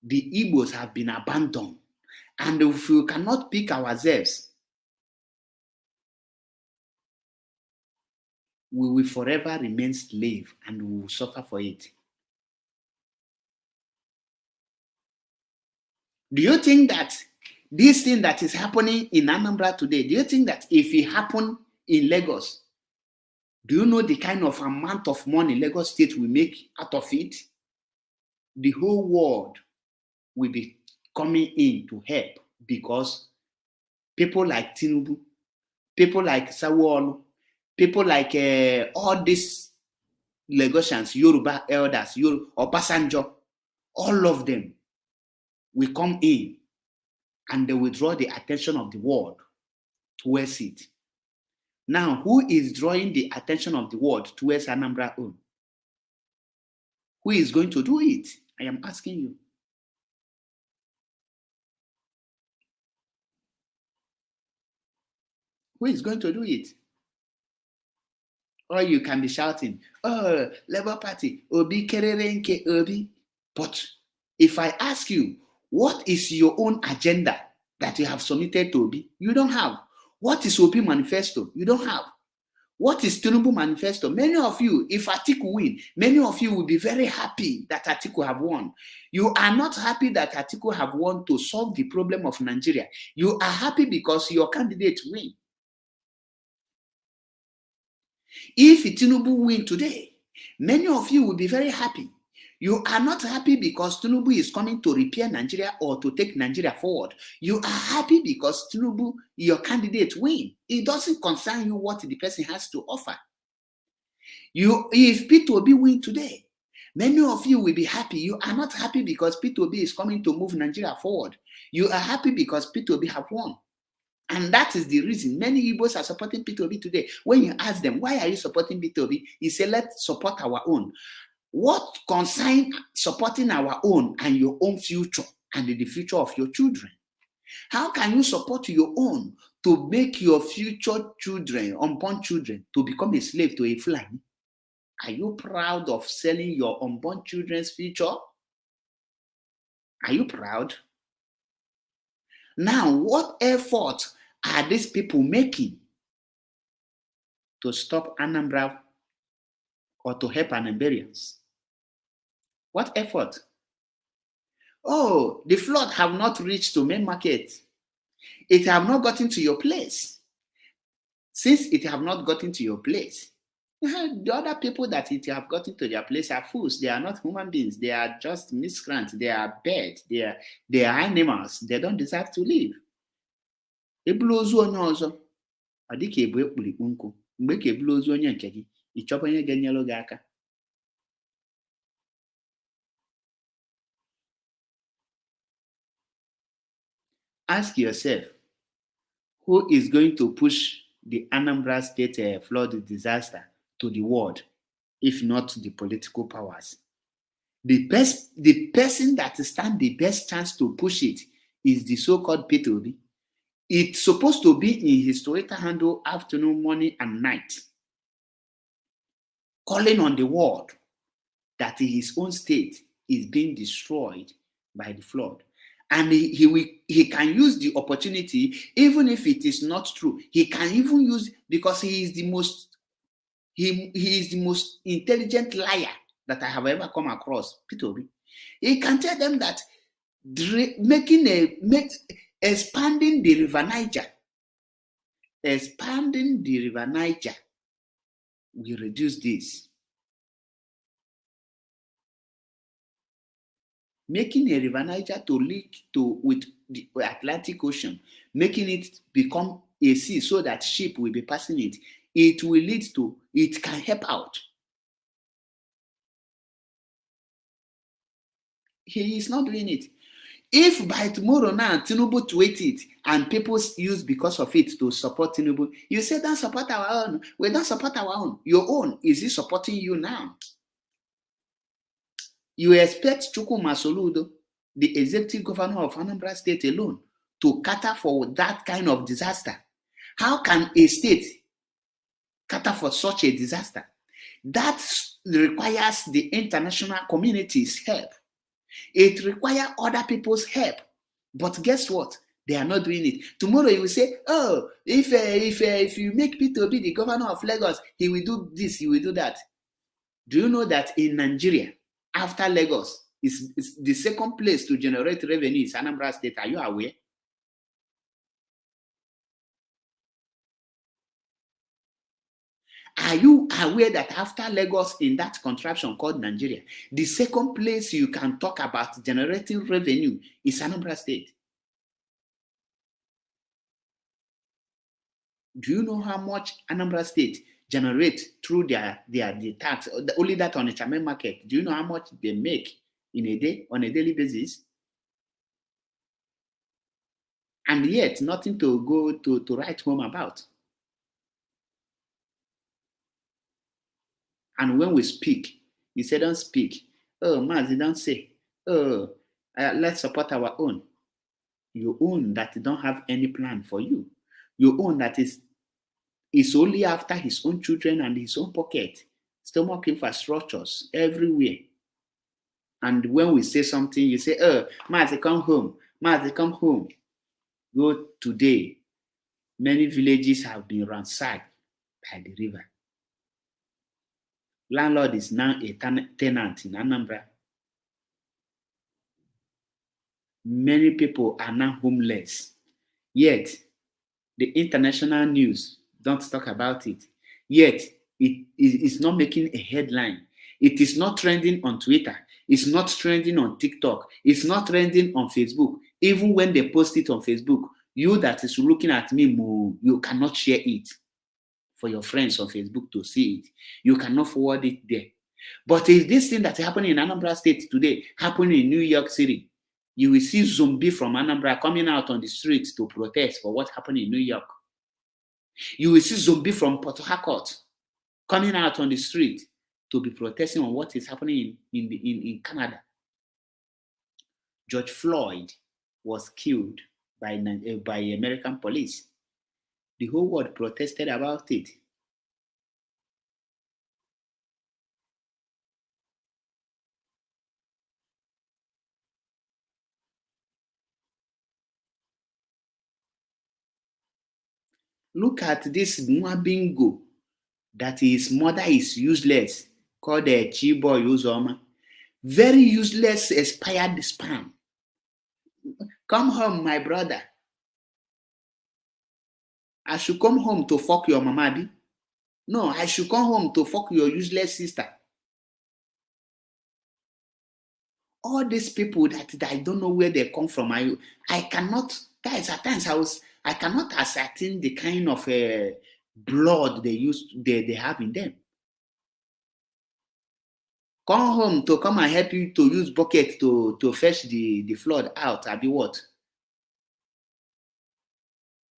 The Igbos have been abandoned. And if we cannot pick ourselves, we will forever remain slave and we will suffer for it. Do you think that this thing that is happening in Anambra today, do you think that if it happened in Lagos, do you know the kind of amount of money Lagos State will make out of it? The whole world will be coming in to help because people like Tinubu, people like Sawolu, people like all these Lagosians, Yoruba elders, Obasanjo, all of them will come in and they will draw the attention of the world towards it. Now, who is drawing the attention of the world towards Anambra own? Who is going to do it? I am asking you. Who is going to do it? Or you can be shouting, oh, Labour Party, Obi Kererenke Obi. But if I ask you, what is your own agenda that you have submitted to Obi? You don't have. What is Obi manifesto? You don't have. What is Tinubu manifesto? Many of you, if Atiku win, many of you will be very happy that Atiku have won. You are not happy that Atiku have won to solve the problem of Nigeria. You are happy because your candidate win. If Tinubu win today, many of you will be very happy. You are not happy because Tinubu is coming to repair Nigeria or to take Nigeria forward. You are happy because Tinubu, your candidate, win. It doesn't concern you what the person has to offer. If Peter Obi win today, many of you will be happy. You are not happy because Peter Obi is coming to move Nigeria forward. You are happy because Peter Obi have won. And that is the reason many Igbos are supporting Peter Obi today. When you ask them, why are you supporting Peter Obi? He said, let's support our own. What concerns supporting our own and your own future and the future of your children? How can you support your own to make your future children, unborn children, to become a slave to a Fulani? Are you proud of selling your unborn children's future? Are you proud? Now, what effort are these people making to stop Anambra or to help Anambrians? What effort? Oh, the flood have not reached to main market. It have not gotten to your place. Since it have not gotten to your place, the other people that it have gotten to their place are fools. They are not human beings. They are just miscreants. They are birds. They are animals. They don't deserve to live. Ebulu ozu onye ọzọ, ọ dị ka ebu ekpurikpu nkụ. Mgbe ka ebulu ozu onye nke gị, ị chọba onye ga-enyere gị aka. Ask yourself, who is going to push the Anambra State flood disaster to the world, if not the political powers? The person that stands the best chance to push it is the so-called Peter Obi. It's supposed to be in his Twitter handle afternoon, morning, and night, calling on the world that his own state is being destroyed by the flood. And he can use the opportunity, even if it is not true. He can even use, because he is the most intelligent liar that I have ever come across, Peter Obi. He can tell them that expanding the river Niger will reduce this. Making a river Niger to link with the Atlantic Ocean, making it become a sea so that ship will be passing it, it will lead to, it can help out. He is not doing it. If by tomorrow now Tinubu tweet it and people use because of it to support Tinubu, you say don't support our own. We don't support our own. Your own, is it supporting you now? You expect Chukwuma Soludo, the executive governor of Anambra State alone, to cater for that kind of disaster? How can a state cater for such a disaster? That requires the international community's help. It requires other people's help. But guess what? They are not doing it. Tomorrow you will say, oh, if you make P2B the governor of Lagos, he will do this, he will do that. Do you know that in Nigeria, after Lagos, is the second place to generate revenue is Anambra State? Are you aware? Are you aware that after Lagos in that contraption called Nigeria, the second place you can talk about generating revenue is Anambra State? Do you know how much Anambra State generate through their tax? Only that on the Chame market. Do you know how much they make in a day, on a daily basis? And yet, nothing to go to write home about. And when we speak, you say, don't speak. Oh, Mazi, don't say. Oh, let's support our own. Your own that don't have any plan for you. Your own that is only after his own children and his own pocket. Stomach infrastructures everywhere. And when we say something, you say, oh, Mazi, come home. Mazi, come home. Go today. Many villages have been ransacked by the river. Landlord is now a tenant in Anambra. Many people are now homeless. Yet, the international news don't talk about it. Yet, it is not making a headline. It is not trending on Twitter. It's not trending on TikTok. It's not trending on Facebook. Even when they post it on Facebook, you that is looking at me, you cannot share it for your friends on Facebook to see it. You cannot forward it there. But if this thing that's happening in Anambra State today happening in New York City, you will see zombie from Anambra coming out on the streets to protest for what happened in New York. You will see zombie from Port Harcourt coming out on the street to be protesting on what is happening in Canada. George Floyd was killed by American police. The whole world protested about it. Look at this Mwabingo that his mother is useless, called a Chiboy Uzoma. Very useless, expired sperm. Come home, my brother. I should come home to fuck your mama. No, I should come home to fuck your useless sister. All these people that I don't know where they come from. I cannot, guys, at times I cannot ascertain the kind of blood they have in them. Come home to come and help you to use bucket to fetch the flood out. I'll be what?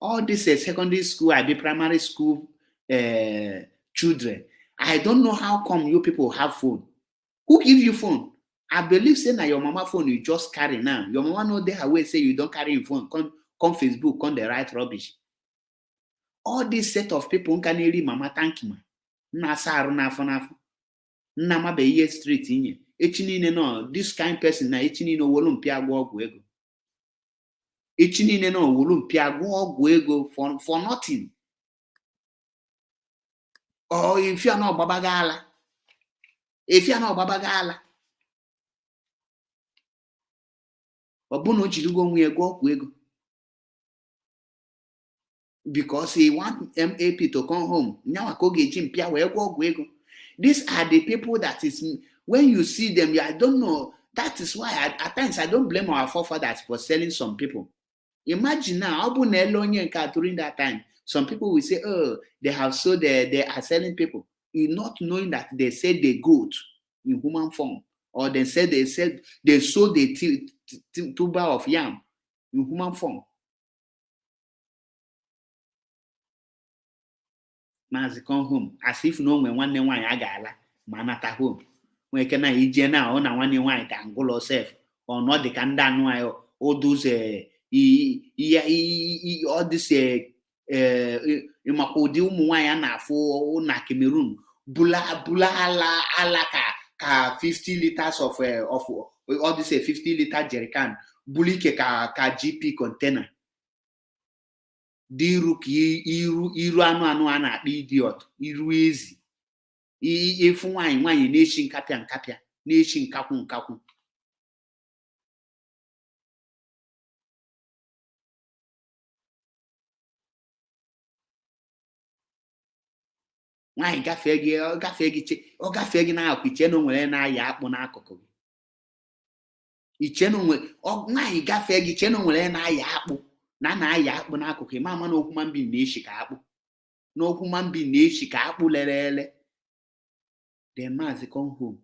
All these secondary school, I be primary school children. I don't know how come you people have phone. Who give you phone? I believe say na your mama phone you just carry now. Your mama know they away say you don't carry your phone. Come Facebook, come the right rubbish. All this set of people can really mama thank you. Na saru na afo. Na ma be ye street inye. Echinine no, this kind person na echinine wolu mpia agwo ogwu ego. Echinine no wolu mpia agwo ogwu ego for nothing. Or if you are not babagala. If you are not babagala. Obuno jirugo nwe ego ogwu ego. Because he want MAP to come home. Now these are the people that is, when you see them, I don't know. That is why at times I don't blame our forefathers for selling some people. Imagine now, during that time, some people will say, oh, they have sold, they are selling people. You not knowing that they said they goat in human form. Or they said they sold the tuber of yam in human form. Mazi come home as if no when one I gala manata home. when can I ijena on a one white and go self or not the can dan all those all this imakodi ụmụ nwanyị a na-afụ na Cameroon bula ala ka 50 liters of all this 50-liter jerrycan bulike ka GP container diru ka iru anụ a na-akpọ idiot iru ezi ifu nwanyị na-echi nkapịa na-echi nkakwu nwaanyị gafee gị n'akụkụ iche na o nwere na-aya akpụ n'akụkụ gị nwaanyị gafee gị iche na o nwere na-aya akpụ na-aya akpụ n'akụkụ ma ama na okwu mambin na-eshi ka akpụ n'okwu mambin na-eshi ka akpụ lere the maazị come home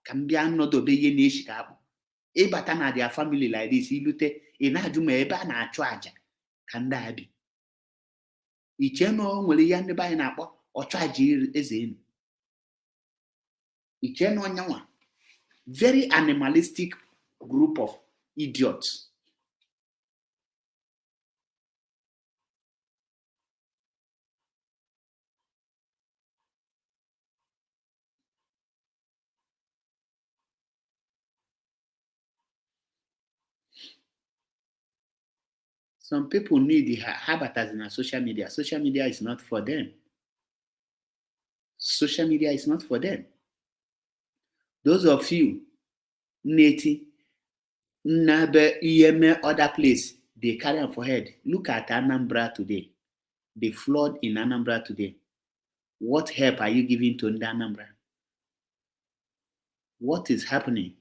ka m bịa nnọdobe ihe na-eshi ka akpụ ịbata na their family like this ilute ị na-ajụ ma ebe a na-achụ àjà ka ndị a bi iche na o nwere ihe ndị be anyị na-akpọ ọchụ àjà eze elu iche na onyanwa very animalistic group of idiots. Some people need the habitats in social media. Social media is not for them. Social media is not for them. Those of you, Neti, Nabe, Yeme, other place, they carry on for head. Look at Anambra today. The flood in Anambra today. What help are you giving to Anambra? What is happening?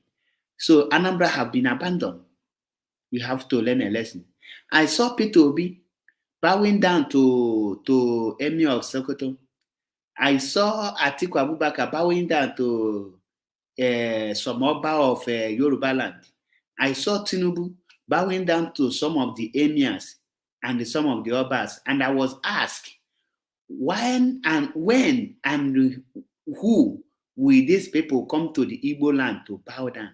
So Anambra have been abandoned. We have to learn a lesson. I saw Peter Obi bowing down to Emir of Sokoto. I saw Atiku Abubakar bowing down to some Oba of Yoruba land. I saw Tinubu bowing down to some of the emirs and some of the Obas. And I was asked, when and who will these people come to the Igbo land to bow down?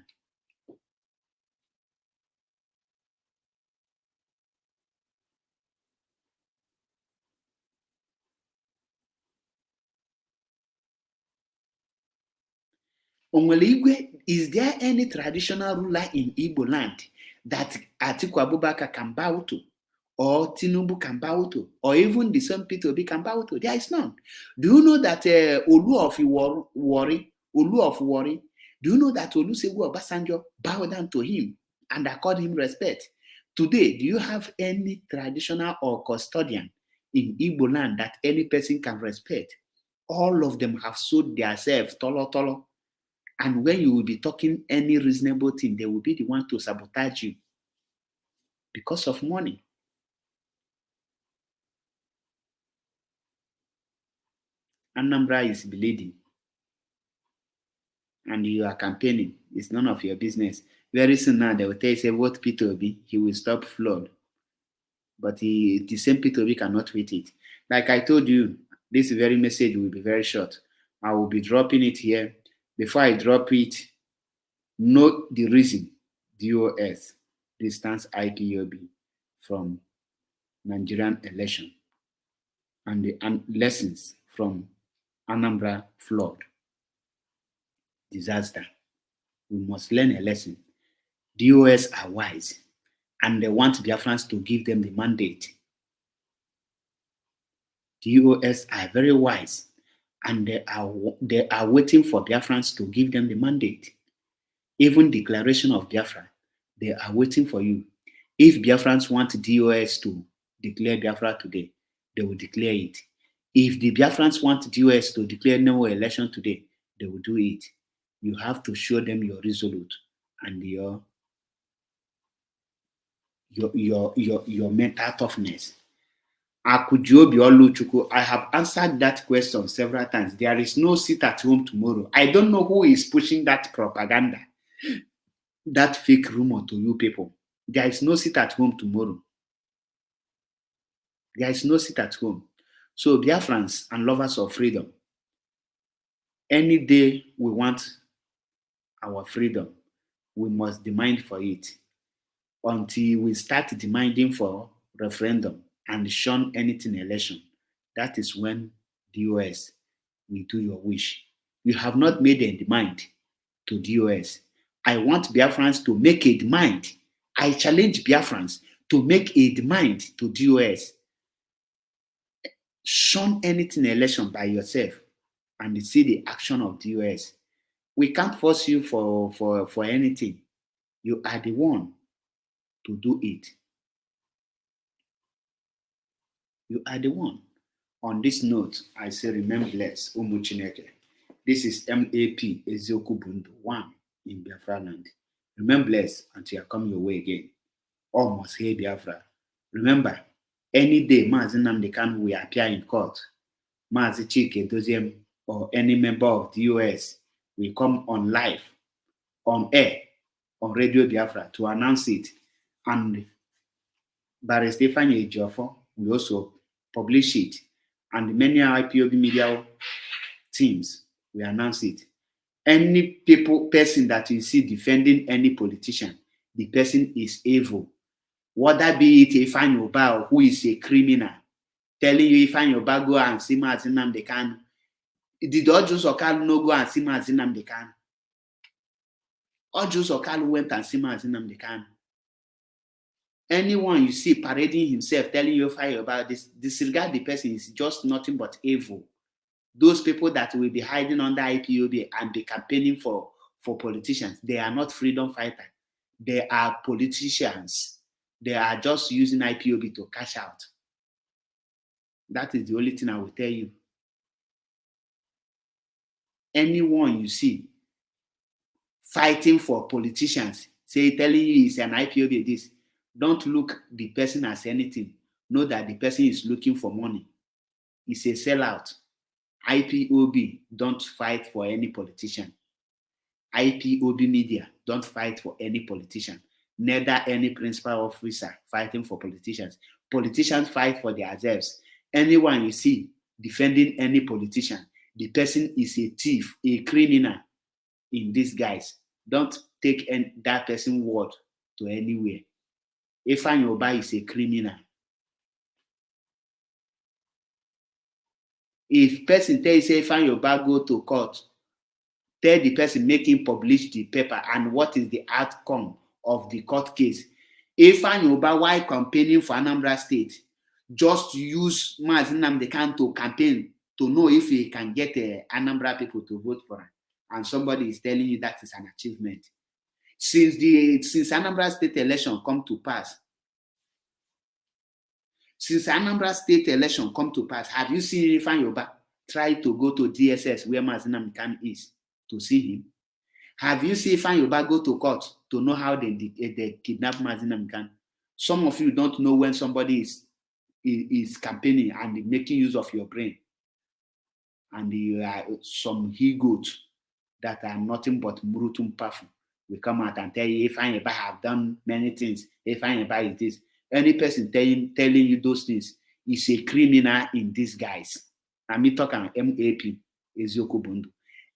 Onweligwe, is there any traditional ruler in Igbo land that Atiku Abubakar can bow to, or Tinubu can bow to, or even the same Peter Obi can bow to? There is none. Do you know that Olu of Wari, do you know that Olusegun Obasanjo bowed down to him and accorded him respect? Today, do you have any traditional or custodian in Igbo land that any person can respect? All of them have sold themselves tolo. And when you will be talking any reasonable thing, they will be the one to sabotage you because of money. Anambra is bleeding. And you are campaigning. It's none of your business. Very soon now, they will tell you, say, vote Peter Obi, he will stop flood. But the same Peter Obi cannot wait it. Like I told you, this very message will be very short. I will be dropping it here. Before I drop it, note the reason DOS, distance IPOB, from Nigerian election and the lessons from Anambra flood disaster. We must learn a lesson. DOS are wise and they want Biafrans to give them the mandate. DOS are very wise and they are waiting for Biafrans to give them the mandate. Even declaration of Biafra, they are waiting for you. If Biafrans want DOS to declare Biafra today, they will declare it. If the Biafrans want DOS to declare no election today, they will do it. You have to show them your resolute and your mental toughness. Akujobi Oluchukwu, I have answered that question several times. There is no sit at home tomorrow. I don't know who is pushing that propaganda, that fake rumor to you people. There is no sit at home tomorrow. There is no sit at home. So Biafrans and lovers of freedom, any day we want our freedom, we must demand for it. Until we start demanding for referendum and shun anything election, that is when DOS will do your wish. You have not made a demand to DOS. I want Biafrans to make a demand. I challenge Biafrans to make a demand to DOS. Shun anything election by yourself and see the action of DOS. We can't force you for anything. You are the one to do it. You are the one. On this note, I say remain blessed, Umu Chineke. This is MAP Ezioku Bundu 1 in Biafra land. Remain blessed until I come your way again. Almost here, Biafra. Remember, any day Mazi Nnamdi Kanu will appear in court, Mazi Chike Doziem or any member of the US will come on live, on air, on Radio Biafra to announce it. And Barrister Ifeanyi Ejiofor will also publish it. And many IPOB media teams will announce it. Any person that you see defending any politician, the person is evil. Whether be it Ifeanyi Ubah, who is a criminal, telling you Ifeanyi Ubah go and see Mazi Nnamdi Kanu. Did Ojus Okalu no go and see Mazi Nnamdi Kanu? Ojus Okalu went and see Mazi Nnamdi Kanu. Anyone you see parading himself, telling you Ifeanyi Ubah, disregard the person is just nothing but evil. Those people that will be hiding under IPOB and be campaigning for politicians, they are not freedom fighters. They are politicians. They are just using IPOB to cash out. That is the only thing I will tell you. Anyone you see fighting for politicians, telling you he's an IPOB this, don't look the person as anything. Know that the person is looking for money. He's a sellout. IPOB don't fight for any politician. IPOB media don't fight for any politician. Neither any principal officer fighting for politicians. Politicians fight for themselves. Anyone you see defending any politician, the person is a thief, a criminal in disguise. Don't take that person's word to anywhere. Ifeanyi Ubah is a criminal. If person tell you say Ifeanyi Ubah go to court, tell the person make him publish the paper and what is the outcome of the court case. Ifeanyi Ubah, while campaigning for Anambra State, just use Mazi Nnamdi Kanu to campaign to know if he can get Anambra people to vote for him. And somebody is telling you that is an achievement. Since Anambra State election come to pass, have you seen Ifeanyi Ubah try to go to DSS where Mazi Nnamdi Kanu is to see him? Have you seen Ifeanyi Ubah go to court to know how they kidnap Mazi Nnamdi Kanu? Some of you don't know when somebody is campaigning and making use of your brain. And you are some he-goats that are nothing but murutum pafu. We come out and tell you, Ifeanyi Ubah have done many things. Ifeanyi Ubah is this. Any person telling you those things is a criminal in disguise. I'm talking MAP, Ezioku Bundu.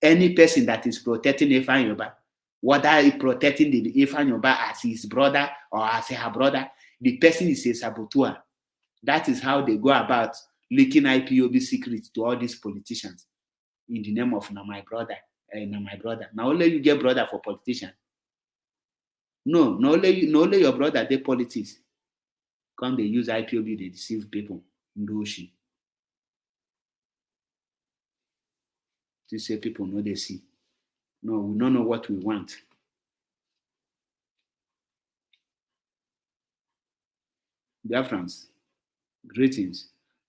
Any person that is protecting Ifeanyi Ubah, whether he protecting the Ifeanyi Ubah as his brother or as her brother, the person is a saboteur. That is how they go about leaking IPOB secrets to all these politicians in the name of my brother. Now only you get brother for politician. No only your brother they politics. Come they use IPOB, they deceive people. Ndoshi. To say people know they see. No, we don't know what we want. Dear friends, greetings.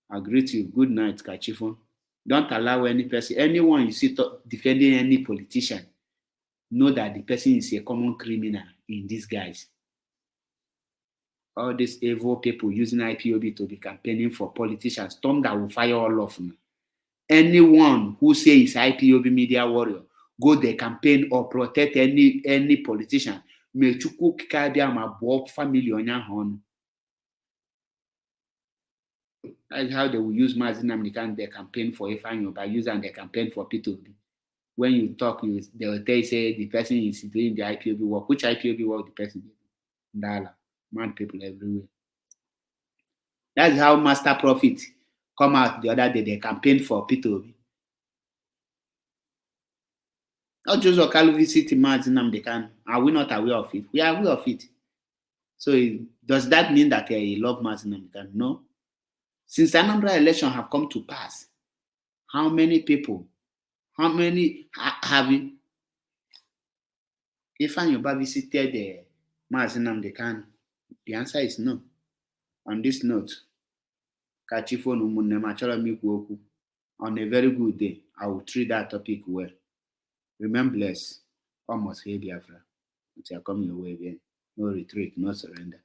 I greet you. Good night, Kachifon. Don't allow anyone you see defending any politician, know that the person is a common criminal in disguise. All these evil people using IPOB to be campaigning for politicians, thunder will fire all of them. Anyone who says IPOB media warrior, go the campaign or protect any politician, may chuku kikabia ma bo family onya hon. That's how they will use Mazi Nnamdi Kanu their campaign for Ifeanyi Ubah, use and their campaign for P2B. when you talk, they will tell you say the person is doing the IPOB work. Which IPOB work the person did? Ndala. Mad people everywhere. That's how Master Profit come out the other day. They campaigned for P2B. Not just Okalu visit Nnamdi Kanu. Are we not aware of it? We are aware of it. So does that mean that he love Nnamdi Kanu? No. Since Anambra election have come to pass, how many people, how many have you? If Yoba visited Nnamdi Kanu, the answer is no. On this note, Kachifo Numunema on a very good day, I will treat that topic well. Remain blessed. Almost here, Biafra. Until I come your way again. No retreat, no surrender.